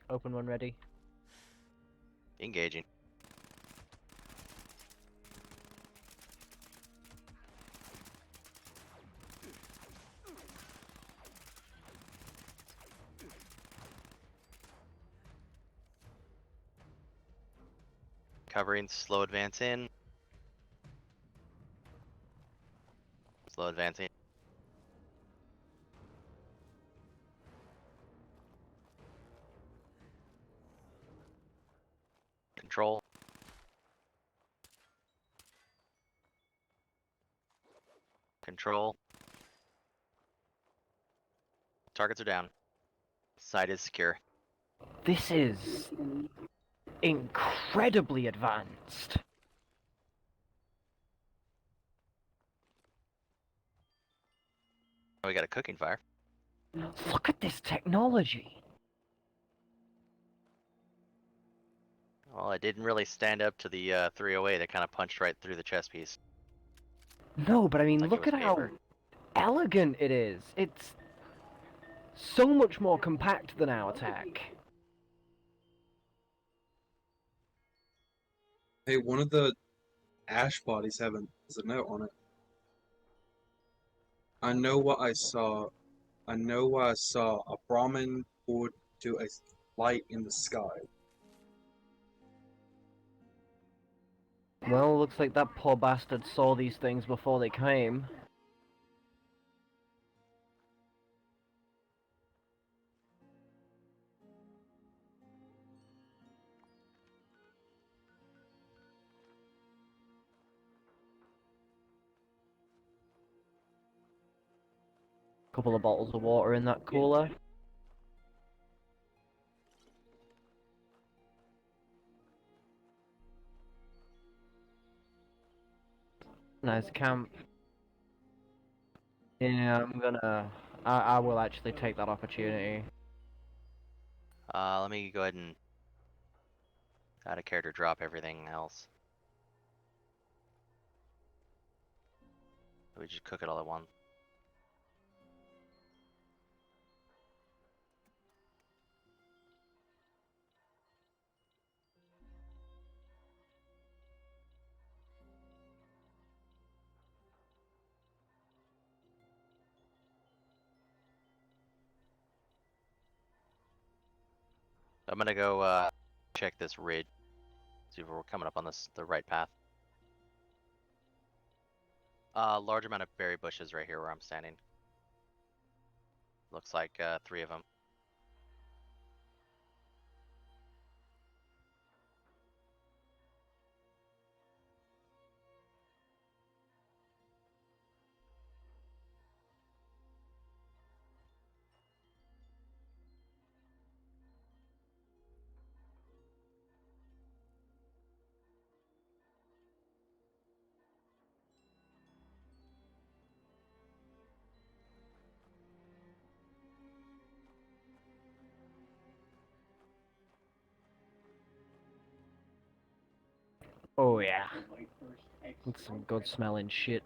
Open one ready. Engaging. Covering, slow advance in. Slow advancing. Control. Control. Targets are down. Site is secure. This is incredibly advanced. Oh, we got a cooking fire. Look at this technology. Well, it didn't really stand up to the 308. It kind of punched right through the chest piece. No, but I mean, Like it look was at paper. how elegant it is. It's so much more compact than our tech. Hey, one of the ash bodies has a note on it. I know what I saw. I know what I saw. A Brahmin poured to a light in the sky. Well, looks like that poor bastard saw these things before they came. Couple of bottles of water in that cooler. Nice camp. Yeah, I will actually take that opportunity. Let me go ahead and add a character drop everything else. We just cook it all at once. I'm gonna go check this ridge, see if we're coming up on the right path. Large amount of berry bushes right here where I'm standing. Looks like 3 of them. Oh yeah. That's some good smelling shit.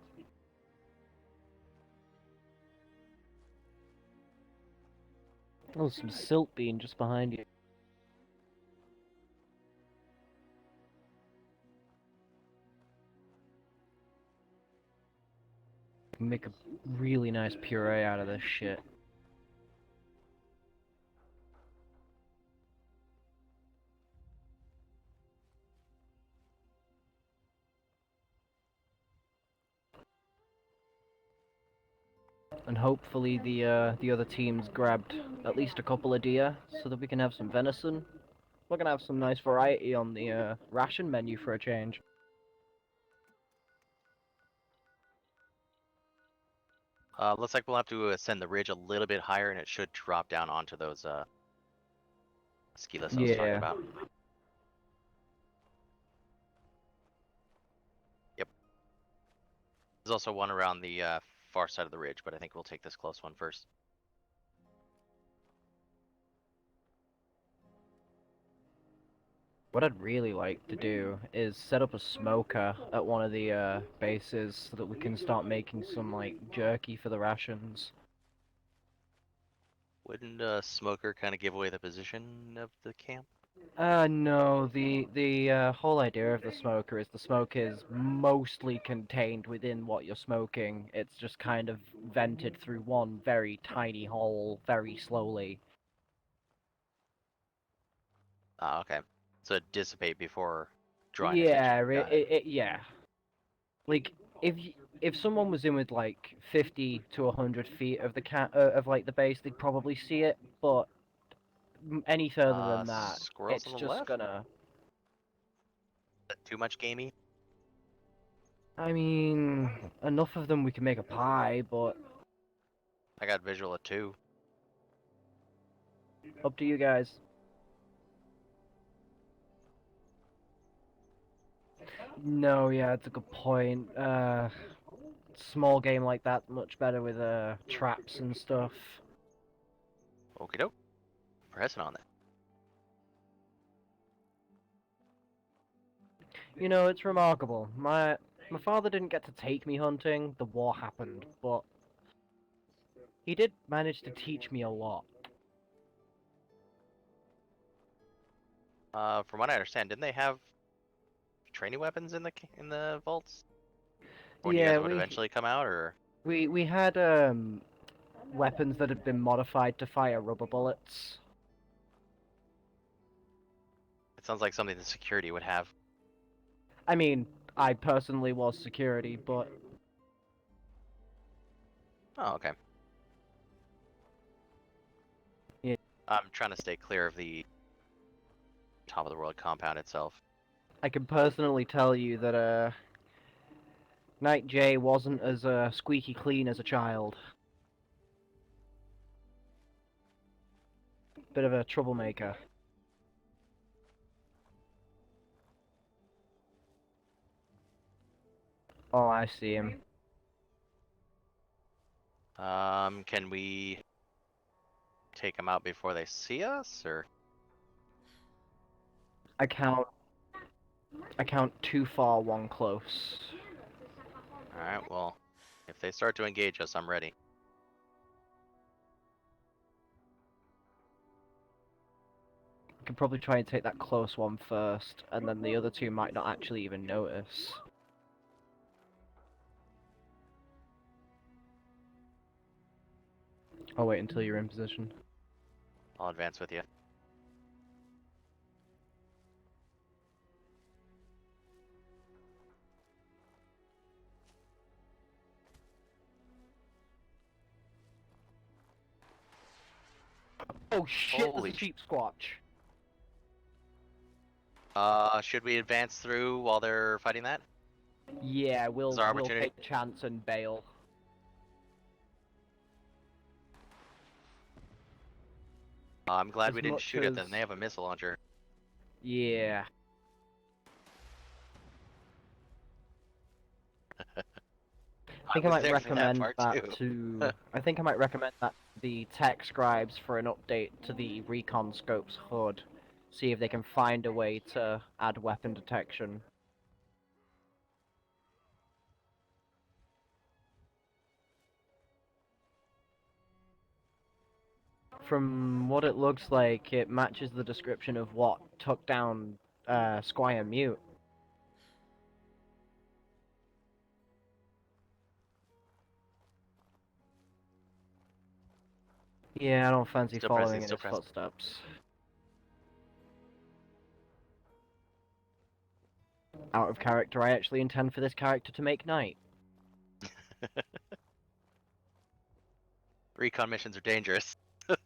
Oh, some silt bean just behind you. Make a really nice puree out of this shit. And hopefully the other teams grabbed at least a couple of deer so that we can have some venison. We're gonna have some nice variety on the ration menu for a change. Looks like we'll have to ascend the ridge a little bit higher, and it should drop down onto those ski lifts I was talking Yeah. about. Yep. There's also one around the far side of the ridge, but I think we'll take this close one first. What I'd really like to do is set up a smoker at one of the bases so that we can start making some like jerky for the rations. Wouldn't a smoker kind of give away the position of the camp? No, the whole idea of the smoker is the smoke is mostly contained within what you're smoking. It's just kind of vented through one very tiny hole very slowly. Ah, okay. So it'd dissipate before drawing Yeah, attention. Got it. yeah. Like if someone was in with like 50 to 100 feet of of like the base, they'd probably see it, but any further than that, Squirrels it's on the just left? gonna. Too much gamey? I mean, enough of them we can make a pie, but I got visual at 2. up to you guys. No, yeah, it's a good point. Small game like that, much better with traps and stuff. Okie doke. Pressing on that. You know, it's remarkable. My father didn't get to take me hunting. The war happened, but he did manage to teach me a lot. From what I understand, didn't they have training weapons in the vaults? When you guys Yeah, would eventually come out, or? we had weapons that had been modified to fire rubber bullets. It sounds like something the security would have. I mean, I personally was security, but Oh, okay. yeah. I'm trying to stay clear of the top of the world compound itself. I can personally tell you that Night J wasn't as squeaky clean as a child. Bit of a troublemaker. Oh, I see him. Can we take them out before they see us, or? I count 2 far, 1 close. Alright, well, if they start to engage us, I'm ready. I could probably try and take that close one first, and then the other 2 might not actually even notice. I'll wait until you're in position. I'll advance with you. Oh shit, Holy there's a sheep squatch. Should we advance through while they're fighting that? Yeah, we'll our we'll opportunity. take the chance and bail. I'm glad As we didn't much shoot at them. as- They have a missile launcher. Yeah. I think I was might there for that recommend part, that too. to. I think I might recommend that to the tech scribes for an update to the recon scope's HUD. See if they can find a way to add weapon detection. From what it looks like, it matches the description of what took down Squire Mute. Yeah, I don't fancy Still following pressing, in still his pressing. footsteps. Out of character, I actually intend for this character to make night. Recon missions are dangerous. This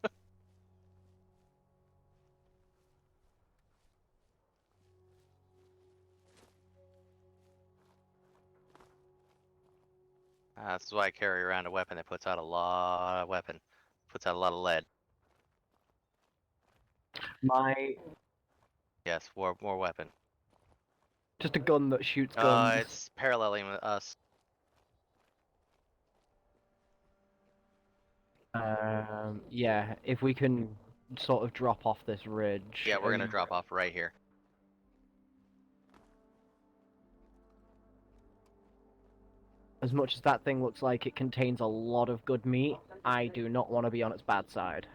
is why I carry around a weapon that puts out a lot of puts out a lot of lead. My Yes, more weapon. just a gun that shoots guns. It's paralleling with us. Yeah, if we can sort of drop off this ridge. Yeah, we're gonna and- drop off right here. As much as that thing looks like it contains a lot of good meat, I do not want to be on its bad side.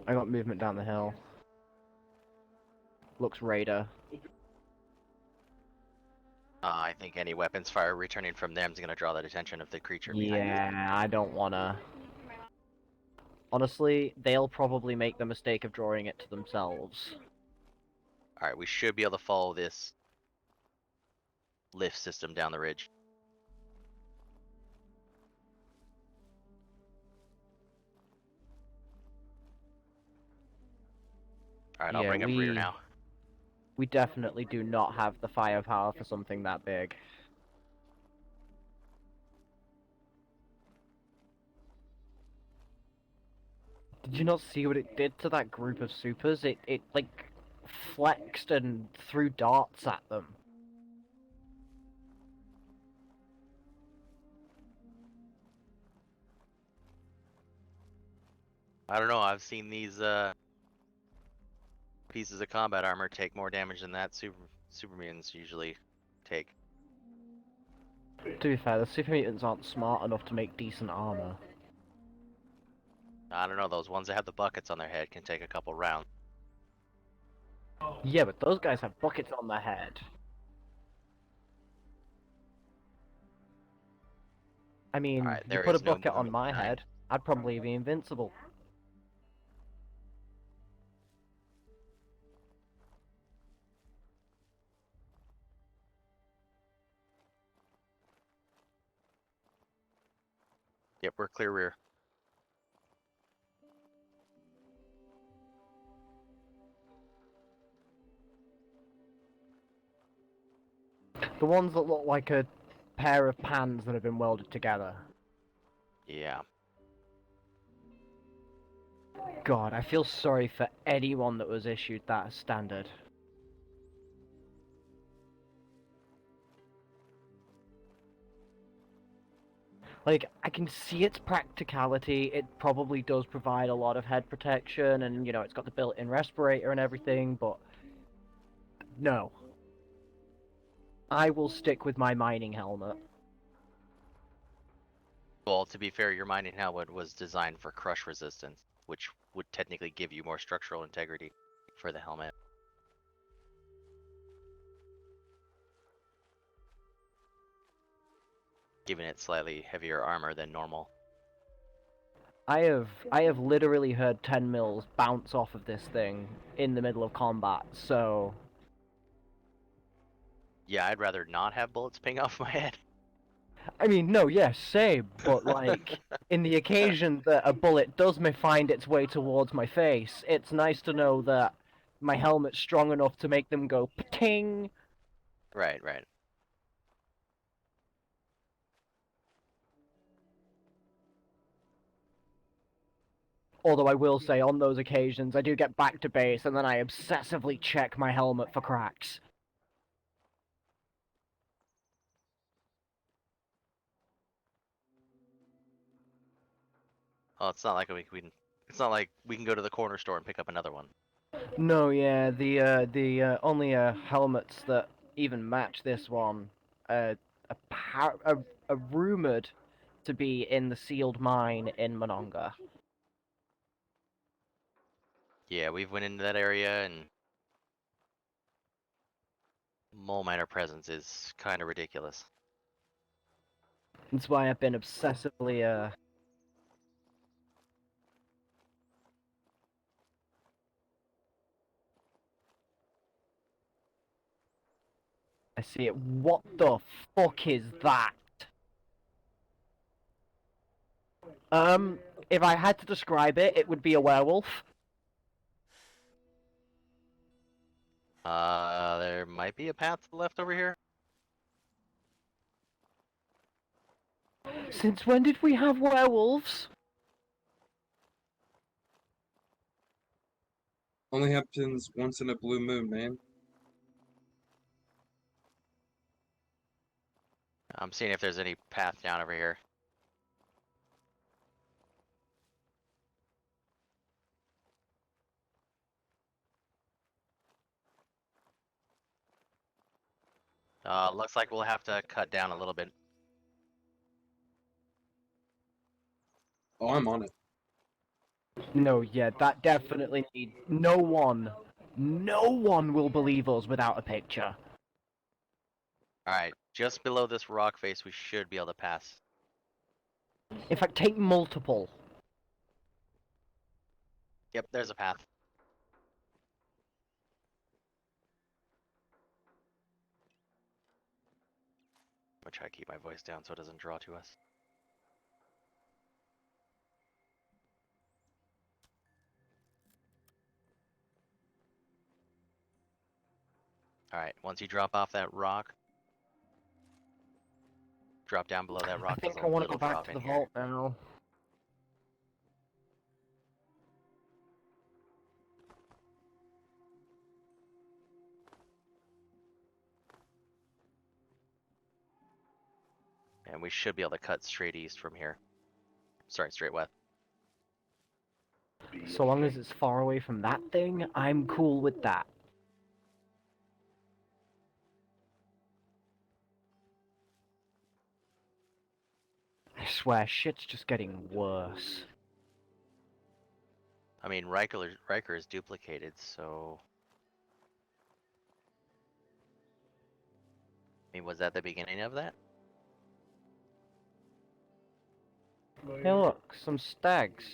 I got movement down the hill. Looks raider. I think any weapons fire returning from them is gonna draw the attention of the creature behind us. Yeah, I don't wanna. Honestly, they'll probably make the mistake of drawing it to themselves. Alright, we should be able to follow this lift system down the ridge. Alright, I'll Yeah, bring up rear now. We definitely do not have the firepower for something that big. Did you not see what it did to that group of supers? It like flexed and threw darts at them. I don't know, I've seen these pieces of combat armor take more damage than that super mutants usually take. To be fair, the super mutants aren't smart enough to make decent armor. I don't know, those ones that have the buckets on their head can take a couple rounds. Yeah, but those guys have buckets on their head. I mean, Alright, you there put a is no bucket on movement my behind. head, I'd probably be invincible. Yep, we're clear rear. The ones that look like a pair of pans that have been welded together. Yeah. God, I feel sorry for anyone that was issued that as standard. Like, I can see its practicality, it probably does provide a lot of head protection, and, you know, it's got the built-in respirator and everything, but... No. I will stick with my mining helmet. Well, to be fair, your mining helmet was designed for crush resistance, which would technically give you more structural integrity for the helmet. Giving it slightly heavier armor than normal. I have literally heard 10 mils bounce off of this thing in the middle of combat, so... Yeah, I'd rather not have bullets ping off my head. I mean, no, yes, same, but like, in the occasion that a bullet does may find its way towards my face, it's nice to know that my helmet's strong enough to make them go pting. Right, right. Although I will say, on those occasions, I do get back to base and then I obsessively check my helmet for cracks. Oh, it's not like we can. It's not like we can go to the corner store and pick up another one. No, yeah, the only helmets that even match this one are rumored to be in the sealed mine in Mononga. Yeah, we've went into that area and mole miner presence is kind of ridiculous. That's why I've been obsessively I see it. What the fuck is that? If I had to describe it, it would be a werewolf. There might be a path left over here. Since when did we have werewolves? Only happens once in a blue moon, man. I'm seeing if there's any path down over here. Looks like we'll have to cut down a little bit. Oh, I'm on it. No, yeah, that definitely need. No one will believe us without a picture. Alright, just below this rock face, we should be able to pass. In fact, take multiple. Yep, there's a path. I'm gonna try to keep my voice down so it doesn't draw to us. Alright, once you drop off that rock, drop down below that rock. I think there's I a want to little go back drop to in the here. vault now. And we should be able to cut straight east from here. Sorry, straight west. So long as it's far away from that thing, I'm cool with that. I swear, shit's just getting worse. I mean, Riker is duplicated, so... I mean, was that the beginning of that? Hey look, some stags.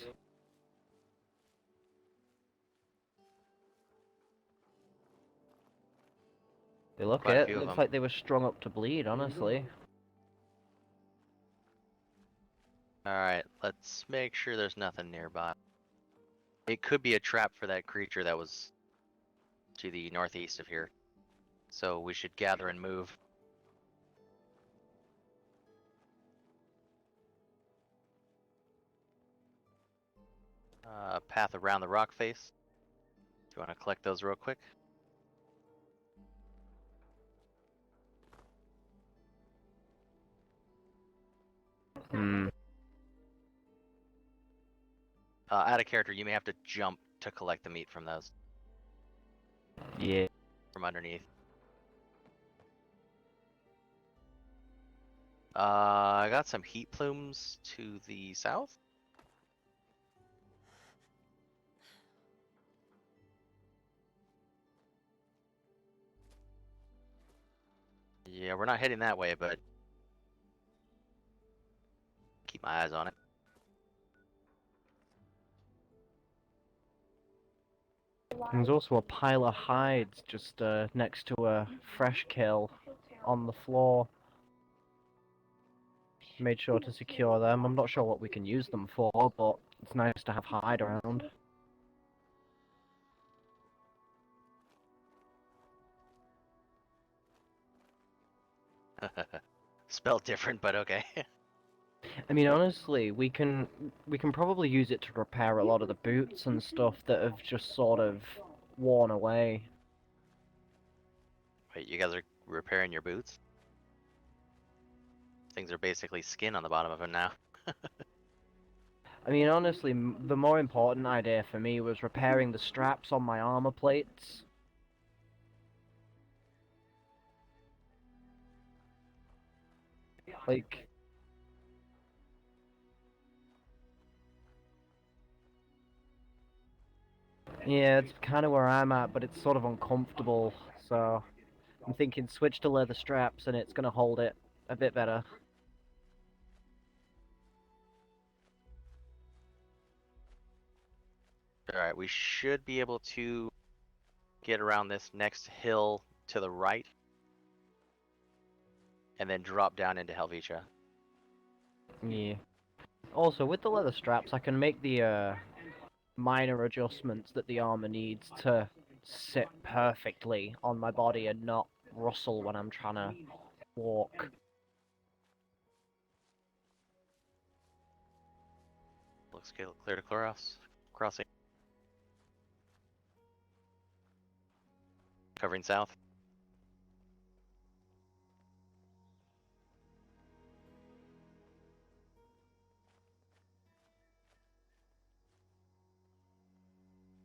They look Quite a it. few of Looks them. like they were strung up to bleed, honestly. Alright, let's make sure there's nothing nearby. It could be a trap for that creature that was to the northeast of here. So we should gather and move. Path around the rock face. Do you want to collect those real quick? Hmm. Out of character, you may have to jump to collect the meat from those. Yeah. From underneath. I got some heat plumes to the south. Yeah, we're not heading that way, but keep my eyes on it. There's also a pile of hides just next to a fresh kill on the floor. made sure to secure them. I'm not sure what we can use them for, but it's nice to have hide around. Spelled different, but okay. I mean, honestly, we can probably use it to repair a lot of the boots and stuff that have just sort of worn away. Wait, you guys are repairing your boots? Things are basically skin on the bottom of them now. I mean, honestly, the more important idea for me was repairing the straps on my armor plates. Like, yeah, it's kind of where I'm at, but it's sort of uncomfortable, so I'm thinking switch to leather straps and it's gonna hold it a bit better. Alright, we should be able to get around this next hill to the right. And then drop down into Helvetia. Yeah. Also, with the leather straps, I can make the minor adjustments that the armor needs to sit perfectly on my body and not rustle when I'm trying to walk. Looks clear to crossing. Covering south.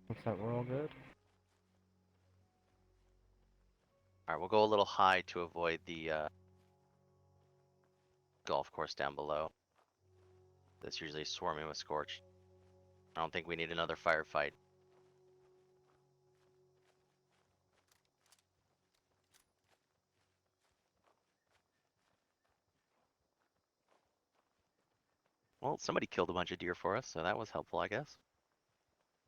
Looks like we're all good. Alright, we'll go a little high to avoid the golf course down below. That's usually swarming with Scorch. I don't think we need another firefight. Well, somebody killed a bunch of deer for us, so that was helpful, I guess.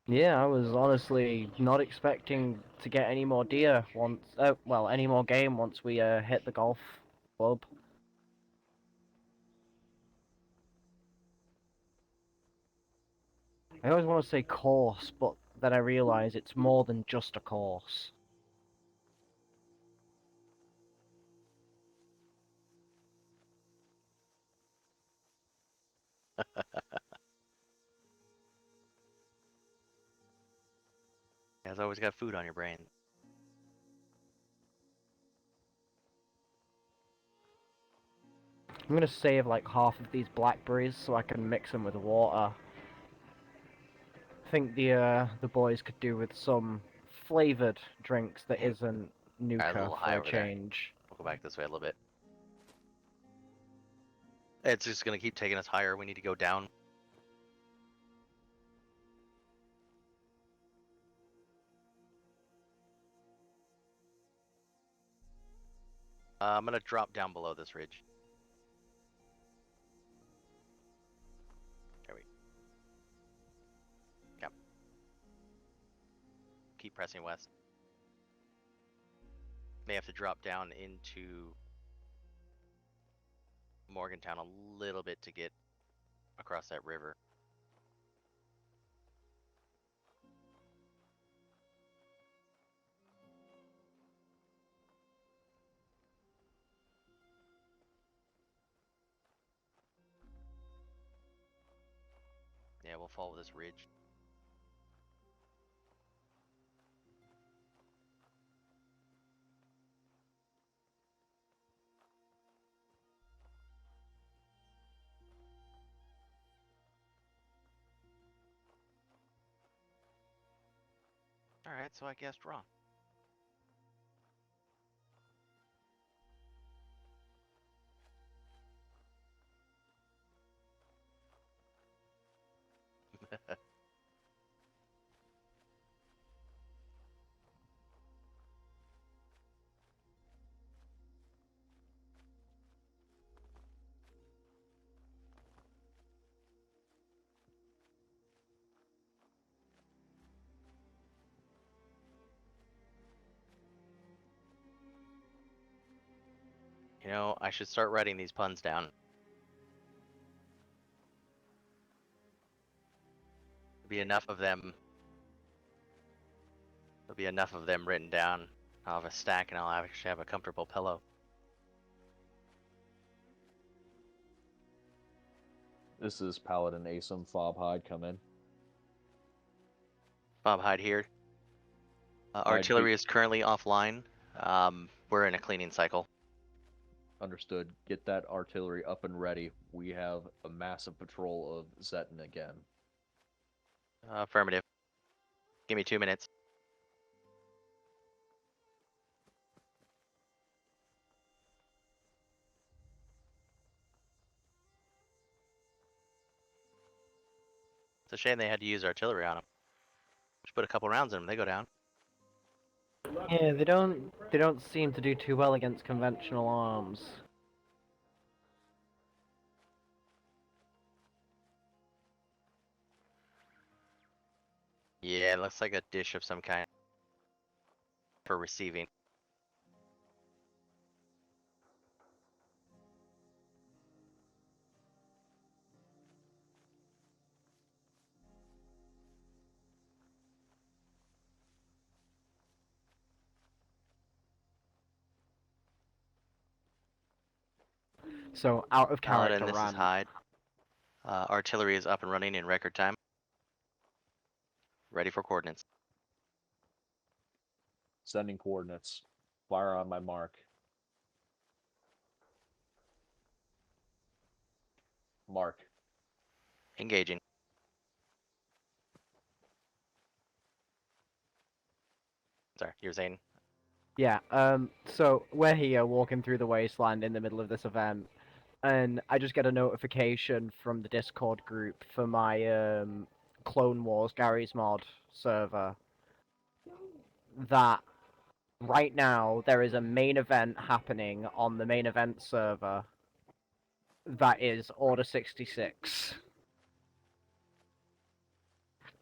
Yeah, I was honestly not expecting to get any more deer once, well, any more game once we hit the golf club. I always want to say course, but then I realize it's more than just a course. You guys always got food on your brain. I'm gonna save like half of these blackberries so I can mix them with water. I think the boys could do with some flavored drinks that isn't A Nuka little for high a over there. change. We'll go back this way a little bit. It's just gonna keep taking us higher. We need to go down. I'm gonna drop down below this ridge. There we go. Yep. Keep pressing west. May have to drop down into Morgantown a little bit to get across that river. Yeah, we'll follow this ridge. Alright, so I guessed wrong. You know, I should start writing these puns down. Be enough of them. There'll be enough of them written down. I'll have a stack, and I'll actually have a comfortable pillow. This is Paladin Asim Fob Hyde. Come in. Bob Hyde here. Hyde, Artillery is currently offline. We're in a cleaning cycle. Understood. Get that artillery up and ready. We have a massive patrol of Zetan again. Affirmative. Give me 2 minutes. It's a shame they had to use artillery on them. Just put a couple rounds in them, they go down. Yeah, they don't seem to do too well against conventional arms. Yeah, it looks like a dish of some kind for receiving. So out of Paladin, character, this is Rand. Hyde. Artillery is up and running in record time. Ready for coordinates. Sending coordinates. Fire on my mark. Mark. Engaging. Sorry, you were saying? Yeah, so we're here walking through the wasteland in the middle of this event, and I just get a notification from the Discord group for my Clone Wars Gary's Mod server that right now there is a main event happening on the main event server that is Order 66.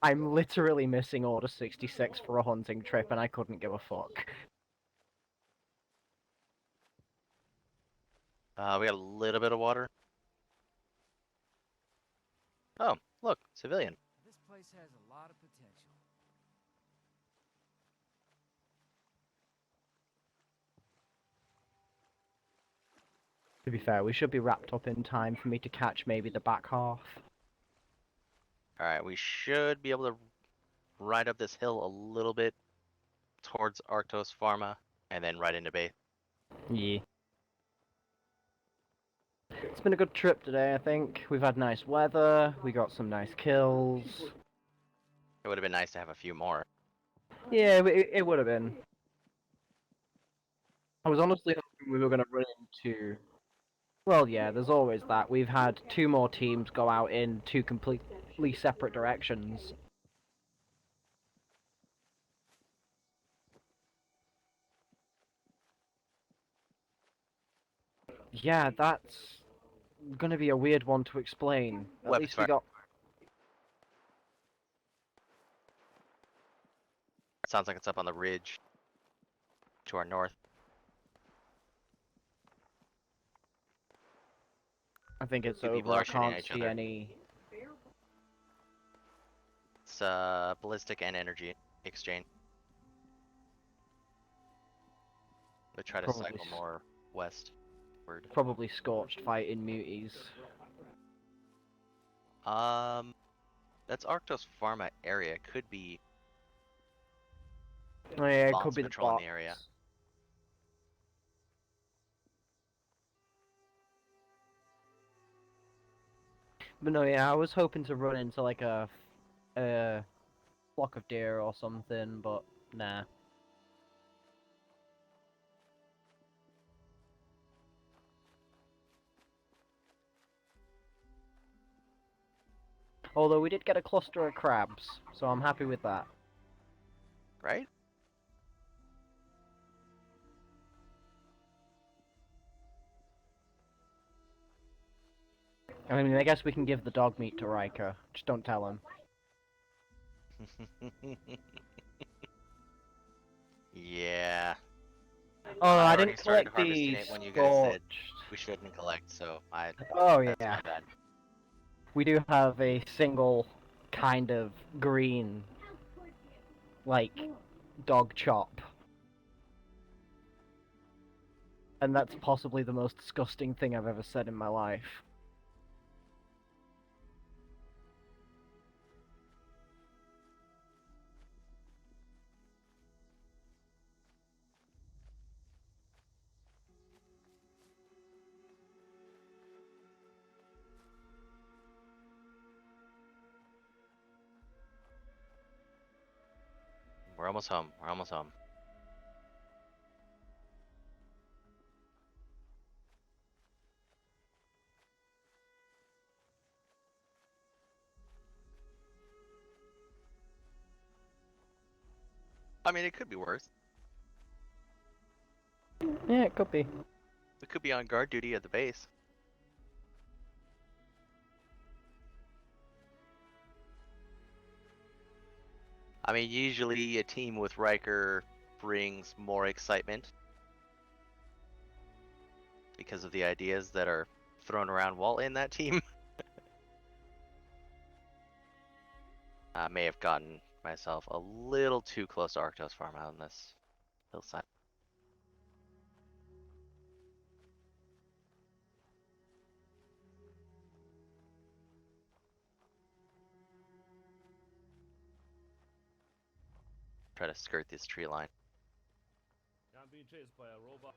I'm literally missing Order 66 for a hunting trip, and I couldn't give a fuck. We got a little bit of water. Oh, look, civilian. This place has a lot of potential. To be fair, we should be wrapped up in time for me to catch maybe the back half. Alright, we should be able to ride up this hill a little bit towards Arctos Pharma, and then right into base. Yeah. It's been a good trip today, I think. We've had nice weather, we got some nice kills. It would have been nice to have a few more. Yeah, it would have been. I was honestly hoping we were going to run into... Well, yeah, there's always that. We've had 2 more teams go out in 2 completely separate directions. Yeah, that's gonna be a weird one to explain. At Weapons least we fire. got... Sounds like it's up on the ridge to our north. I think it's Two people over. are I shooting at can't each see other. any... It's ballistic and energy exchange. We try to Probably cycle more westward. Probably scorched fight in muties. That's Arctos Pharma area. Could be Oh yeah, it bots could be the patrolling bots. the area. But no, yeah, I was hoping to run into like a flock of deer or something, but nah. Although we did get a cluster of crabs, so I'm happy with that. Right? I mean, I guess we can give the dog meat to Riker. Just don't tell him. Yeah. Oh, I already didn't started collect harvesting the it when you guys said scorched. we shouldn't collect, so I. Oh That's yeah. my bad. We do have a single kind of green, like dog chop. And that's possibly the most disgusting thing I've ever said in my life. We're almost home. We're almost home. I mean, it could be worse. Yeah, it could be. We could be on guard duty at the base. I mean, usually a team with Riker brings more excitement because of the ideas that are thrown around while in that team. I may have gotten myself a little too close to Arctos Farm out on this hillside. Try to skirt this tree line. Yeah, I'm being chased by a robot.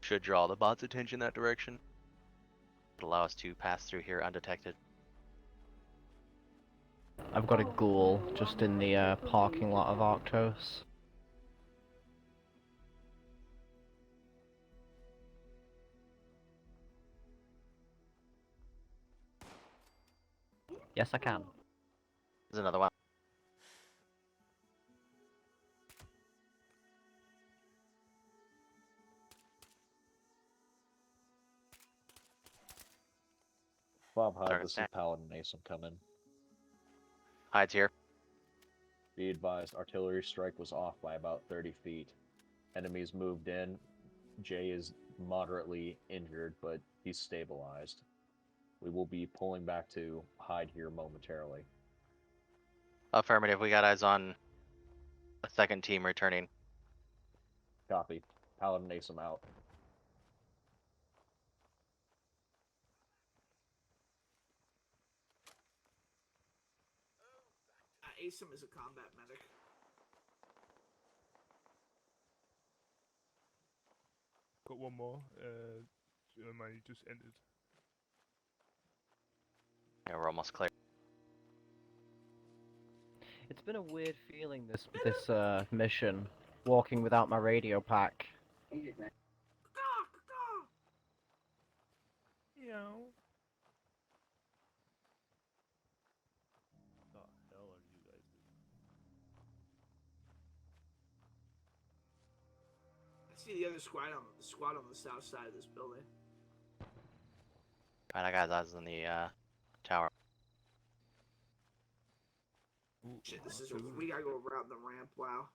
Should draw the bot's attention that direction. Would allow us to pass through here undetected. I've got a ghoul just in the parking lot of Arctos. Yes, I can. There's another one. Bob Hyde, Target this is stack. Paladin Ace coming. Hides here. Be advised, artillery strike was off by about 30 feet. Enemies moved in. Jay is moderately injured, but he's stabilized. We will be pulling back to Hyde here momentarily. Affirmative. We got eyes on a second team returning. Copy. Paladin Ace out. Asim is a combat medic. Got one more. Mine just ended. Yeah, we're almost clear. It's been a weird feeling this mission, walking without my radio pack. Yeah. What the hell are you guys doing? I see the other squad on the south side of this building. Alright, I got eyes on the tower. Ooh, Shit, we gotta go around the ramp. Wow.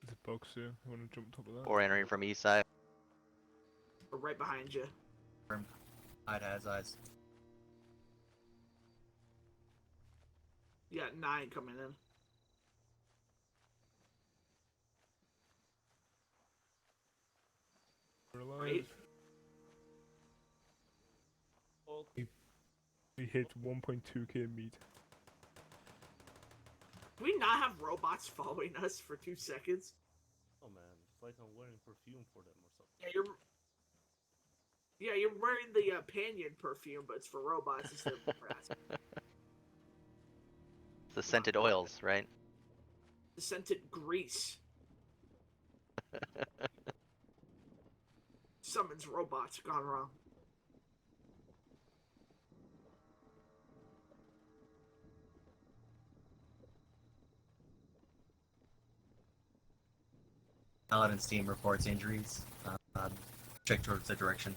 There's a box here. I want to jump on top of that. Or entering from east side. We're right behind you. Hyde has eyes. You got 9 coming in. We're alive. Right? We hit 1.2k meat. Do we not have robots following us for 2 seconds? Oh man, it's like I'm wearing perfume for them or something. Yeah, you're wearing the Panion perfume, but it's for robots instead of rats. The scented oils, right? The scented grease. Summons robots gone wrong. Paladin's team reports injuries. Check towards the direction.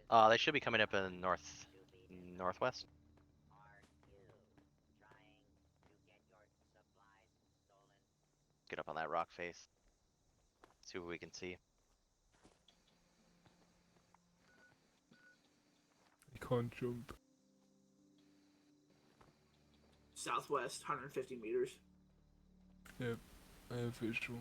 They should be coming up in northwest. Get up on that rock face. See what we can see. You can't jump. Southwest, 150 meters. Yep, I have visual.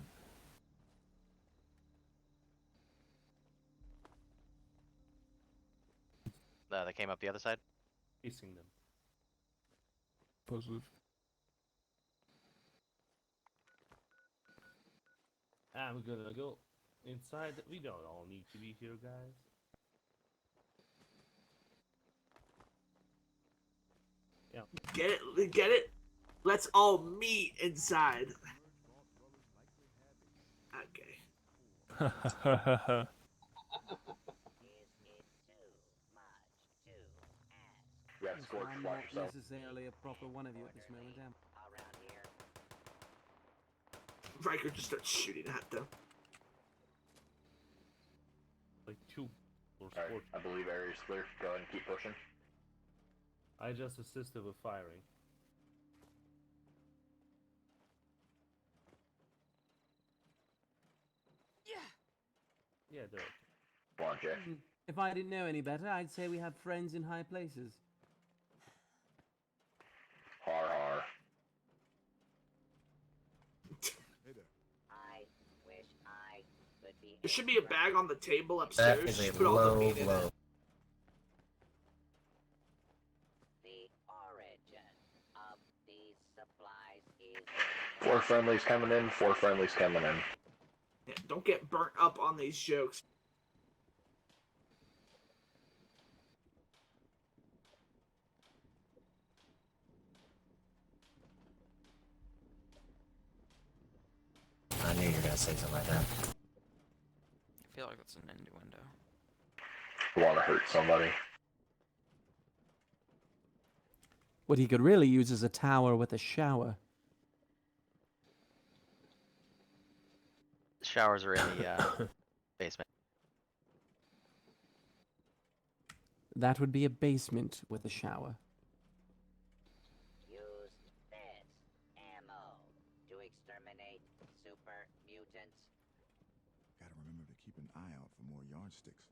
They came up the other side. Facing them. Positive. I'm gonna go inside. We don't all need to be here, guys. Yeah. Get it? Let's all meet inside. Okay. I'm not necessarily a proper one of you at this moment, am Riker just starts shooting at them. Like two or Alright, I believe area's clear. Go ahead and keep pushing. I just assisted with firing. Yeah, they're okay. Come on, Jack. If I didn't know any better, I'd say we have friends in high places. Har har. There should be a bag on the table That upstairs. is a Just put all the low meat in blow. it. The origin of these supplies is 4 friendlies coming in, 4 friendlies coming in. Yeah, don't get burnt up on these jokes. I knew you were gonna say something like that. I feel like that's an innuendo. Want to hurt somebody. What he could really use is a tower with a shower. Showers are in the basement. That would be a basement with a shower. use this ammo to exterminate super mutants. Gotta remember to keep an eye out for more yardsticks.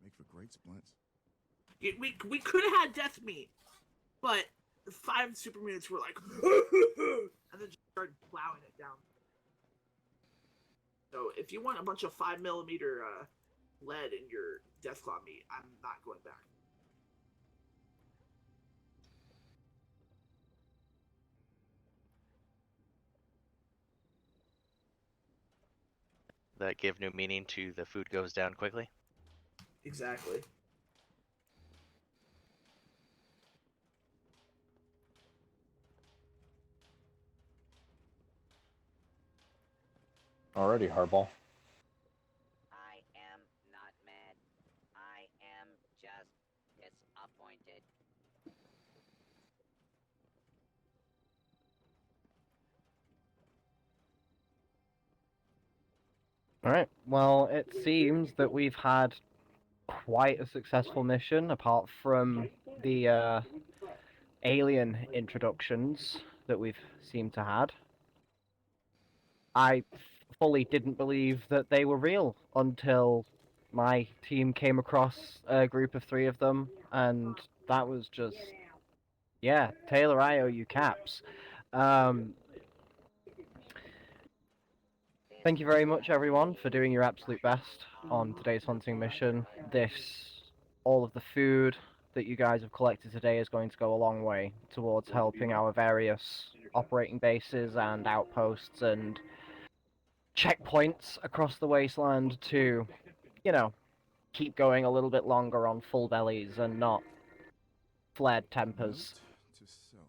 Make for great splints. We could have had death meat, but the 5 super mutants were like, and then just started plowing it down. So if you want a bunch of 5mm lead in your Deathclaw meat, I'm not going back. That give new meaning to the food goes down quickly. Exactly. Alrighty, Hardball. I am not mad. I am just disappointed. Alright, well, it seems that we've had quite a successful mission, apart from the alien introductions that we've seemed to had. I fully didn't believe that they were real until my team came across a group of 3 of them, and that was just... Yeah, Taylor, I owe you caps. Thank you very much, everyone, for doing your absolute best on today's hunting mission. All of the food that you guys have collected today is going to go a long way towards helping our various operating bases and outposts and checkpoints across the wasteland to, you know, keep going a little bit longer on full bellies and not flared tempers. To self.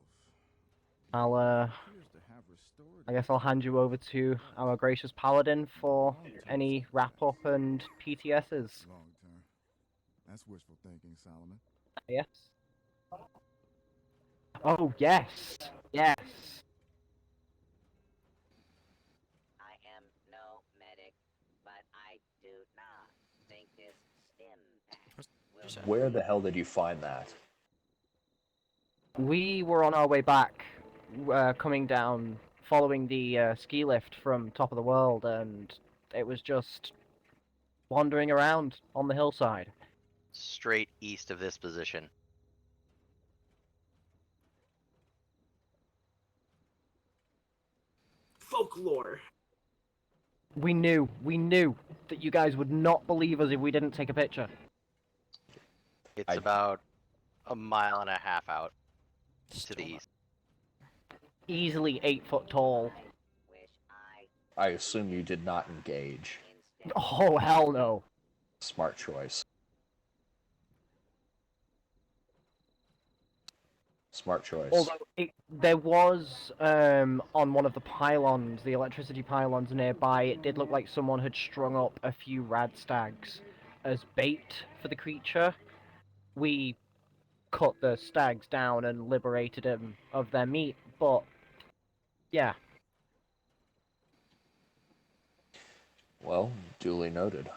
I'll, Appears to have restored I guess I'll hand you over to our gracious paladin for any wrap-up and PTSs. long term. That's wishful thinking, Solomon. Yes? Oh, yes! Yes! I am no medic, but I do not think this stim pack 100%. Where the hell did you find that? We were on our way back, coming down, following the ski lift from top of the world, and it was just wandering around on the hillside. Straight east of this position. Folklore. We knew that you guys would not believe us if we didn't take a picture. It's about a mile and a half out to the east. Easily 8 foot tall. I assume you did not engage. Oh, hell no. Smart choice. Smart choice. Although there was, on one of the pylons, the electricity pylons nearby, it did look like someone had strung up a few rad stags as bait for the creature. We cut the stags down and liberated them of their meat, but yeah. Well, duly noted.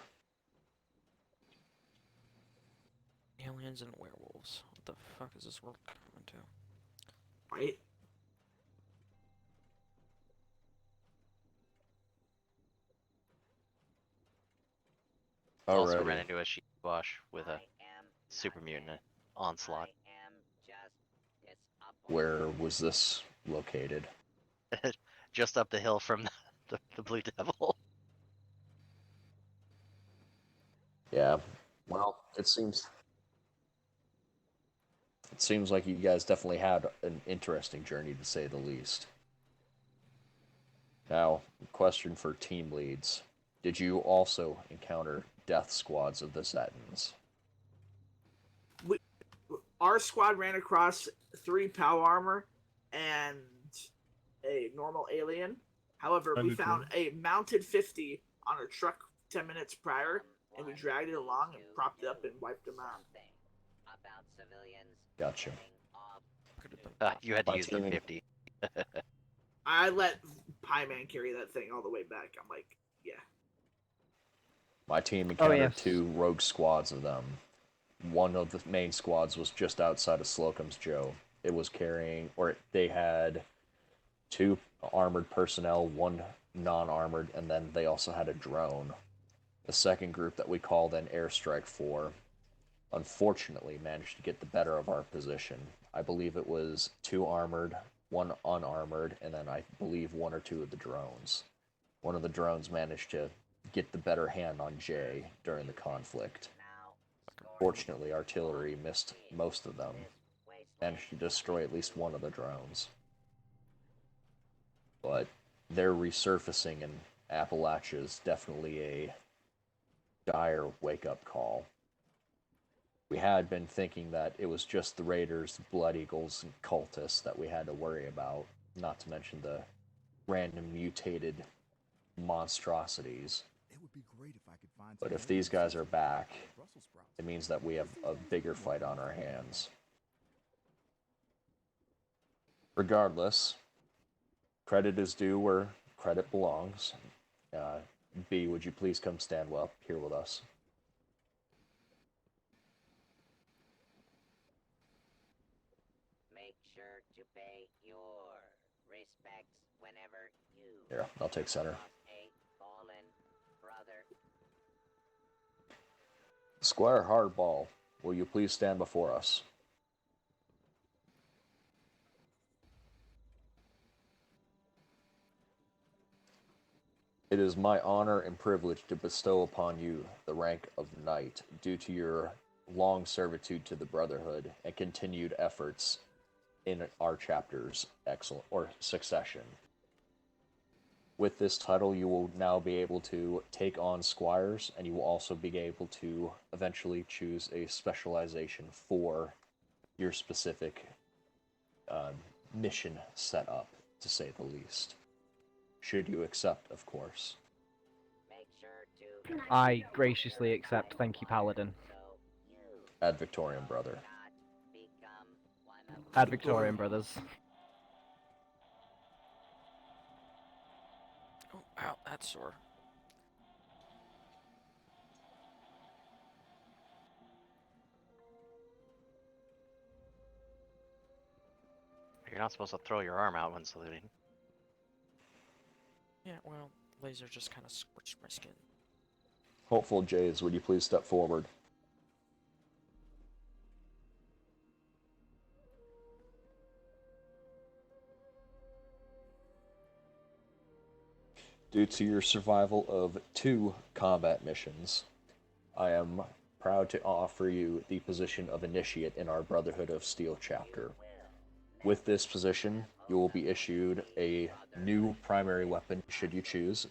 Aliens and werewolves. What the fuck is this world coming to? Right? Also Alrighty. ran into a sheep wash with a super mutant onslaught. Where was this located? Just up the hill from the Blue Devil. Yeah. Well, it seems like you guys definitely had an interesting journey, to say the least. Now, question for team leads. Did you also encounter death squads of the Zetans? Our squad ran across 3 power armor and a normal alien. However, we found a mounted 50 on a truck 10 minutes prior, and we dragged it along and propped it up and wiped them out. Gotcha. You had to My use the team- 50. I let Pie Man carry that thing all the way back. I'm like, yeah. My team encountered yes. 2 rogue squads of them. One of the main squads was just outside of Slocum's Joe. It was carrying, or they had 2 armored personnel, 1 non-armored, and then they also had a drone. The second group that we called in Airstrike 4, unfortunately, managed to get the better of our position. I believe it was 2 armored, 1 unarmored, and then I believe 1 or 2 of the drones. One of the drones managed to get the better hand on Jay during the conflict. Fortunately, artillery missed most of them. Managed to destroy at least 1 of the drones. But their resurfacing in Appalachia is definitely a dire wake-up call. We had been thinking that it was just the Raiders, Blood Eagles, and cultists that we had to worry about, not to mention the random mutated monstrosities. But if these guys are back, it means that we have a bigger fight on our hands. Regardless, credit is due where credit belongs. B, would you please come stand up here with us? Make sure to pay your respects whenever you Here, I'll take center. a fallen brother. Squire Hardball, will you please stand before us? It is my honor and privilege to bestow upon you the rank of knight due to your long servitude to the Brotherhood and continued efforts in our chapter's succession. With this title, you will now be able to take on squires, and you will also be able to eventually choose a specialization for your specific mission setup, to say the least. Should you accept, of course. I graciously accept, thank you, Paladin. Ad Victorium, brother. Ad Victorian brothers. Oh, ow, that's sore. You're not supposed to throw your arm out when saluting. Yeah, well, laser just kind of scorched my skin. Hopeful Jays, would you please step forward? Due to your survival of 2 combat missions, I am proud to offer you the position of Initiate in our Brotherhood of Steel chapter. With this position, you will be issued a new primary weapon should you choose,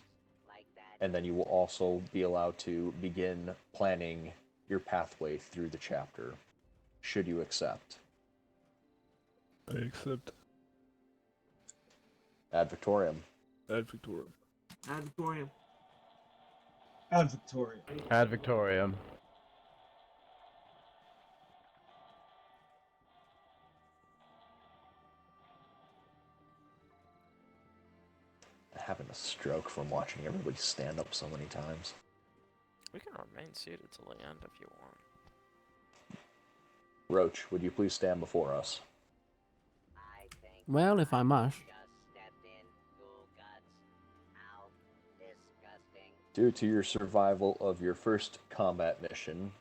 and then you will also be allowed to begin planning your pathway through the chapter, should you accept. I accept. Ad Victoriam. Ad Victoriam. Ad Victoriam. Ad Victoriam. Ad Victoriam. Having a stroke from watching everybody stand up so many times. We can remain seated till the end if you want. Roach, would you please stand before us? Well, if I must. Due to your survival of your first combat mission,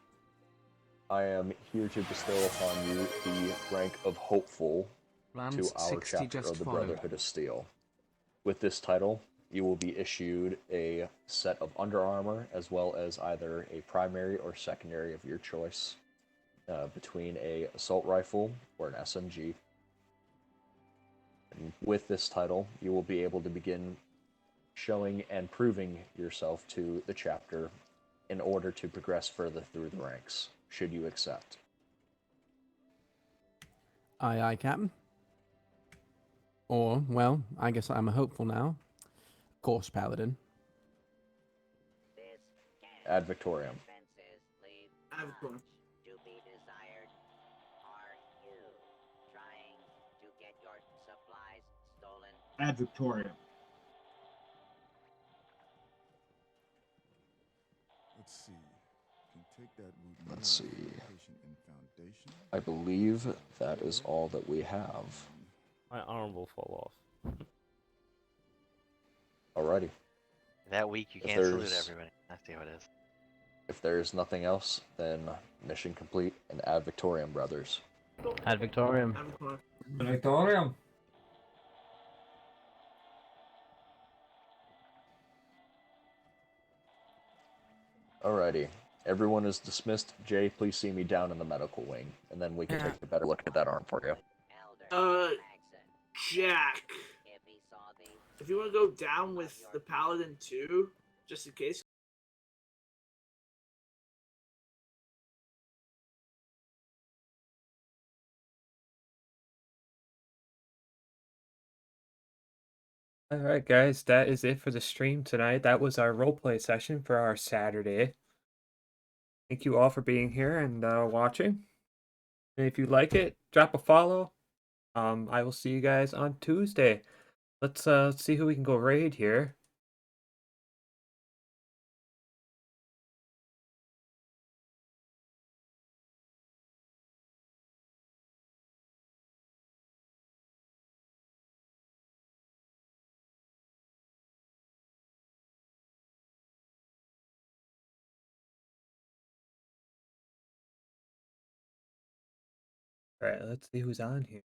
I am here to bestow upon you the rank of Hopeful to our chapter of the Brotherhood of Steel. With this title, you will be issued a set of under armor, as well as either a primary or secondary of your choice, between a assault rifle or an SMG. And with this title, you will be able to begin showing and proving yourself to the chapter in order to progress further through the ranks, should you accept. Aye, aye, Captain. Or, well, I guess I'm a hopeful now. Course Paladin. Ad Victoriam. Ad Victoriam. Ad Victoriam. Let's see. Can take that route now. Let's see. Location and foundation. I believe that is all that we have. My arm will fall off. Alrighty. That week you If can't salute there's- everybody. I see how it is. If there's nothing else, then mission complete and Ad Victoriam, brothers. Ad Victoriam. Ad Victoriam. Victorium. Alrighty. Everyone is dismissed. Jay, please see me down in the medical wing, and then we can Yeah. take a better look at that arm for you. Jack. If you want to go down with the Paladin too, just in case. Alright guys, that is it for the stream tonight. That was our roleplay session for our Saturday. Thank you all for being here and watching. And if you like it, drop a follow. I will see you guys on Tuesday. Let's see who we can go raid here. Alright, let's see who's on here.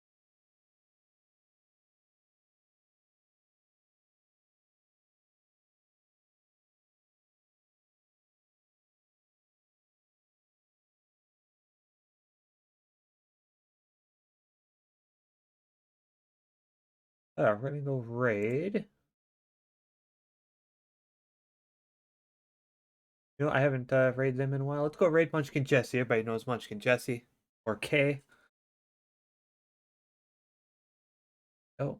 We're gonna go raid. You know, I haven't raided them in a while. Let's go raid Munchkin Jesse. Everybody knows Munchkin Jesse. Or K. Oh.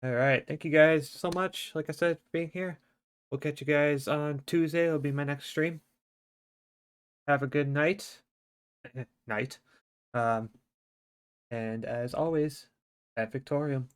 Alright, thank you guys so much, like I said, for being here. We'll catch you guys on Tuesday. It'll be my next stream. Have a good night. night. And as always, at Victorium.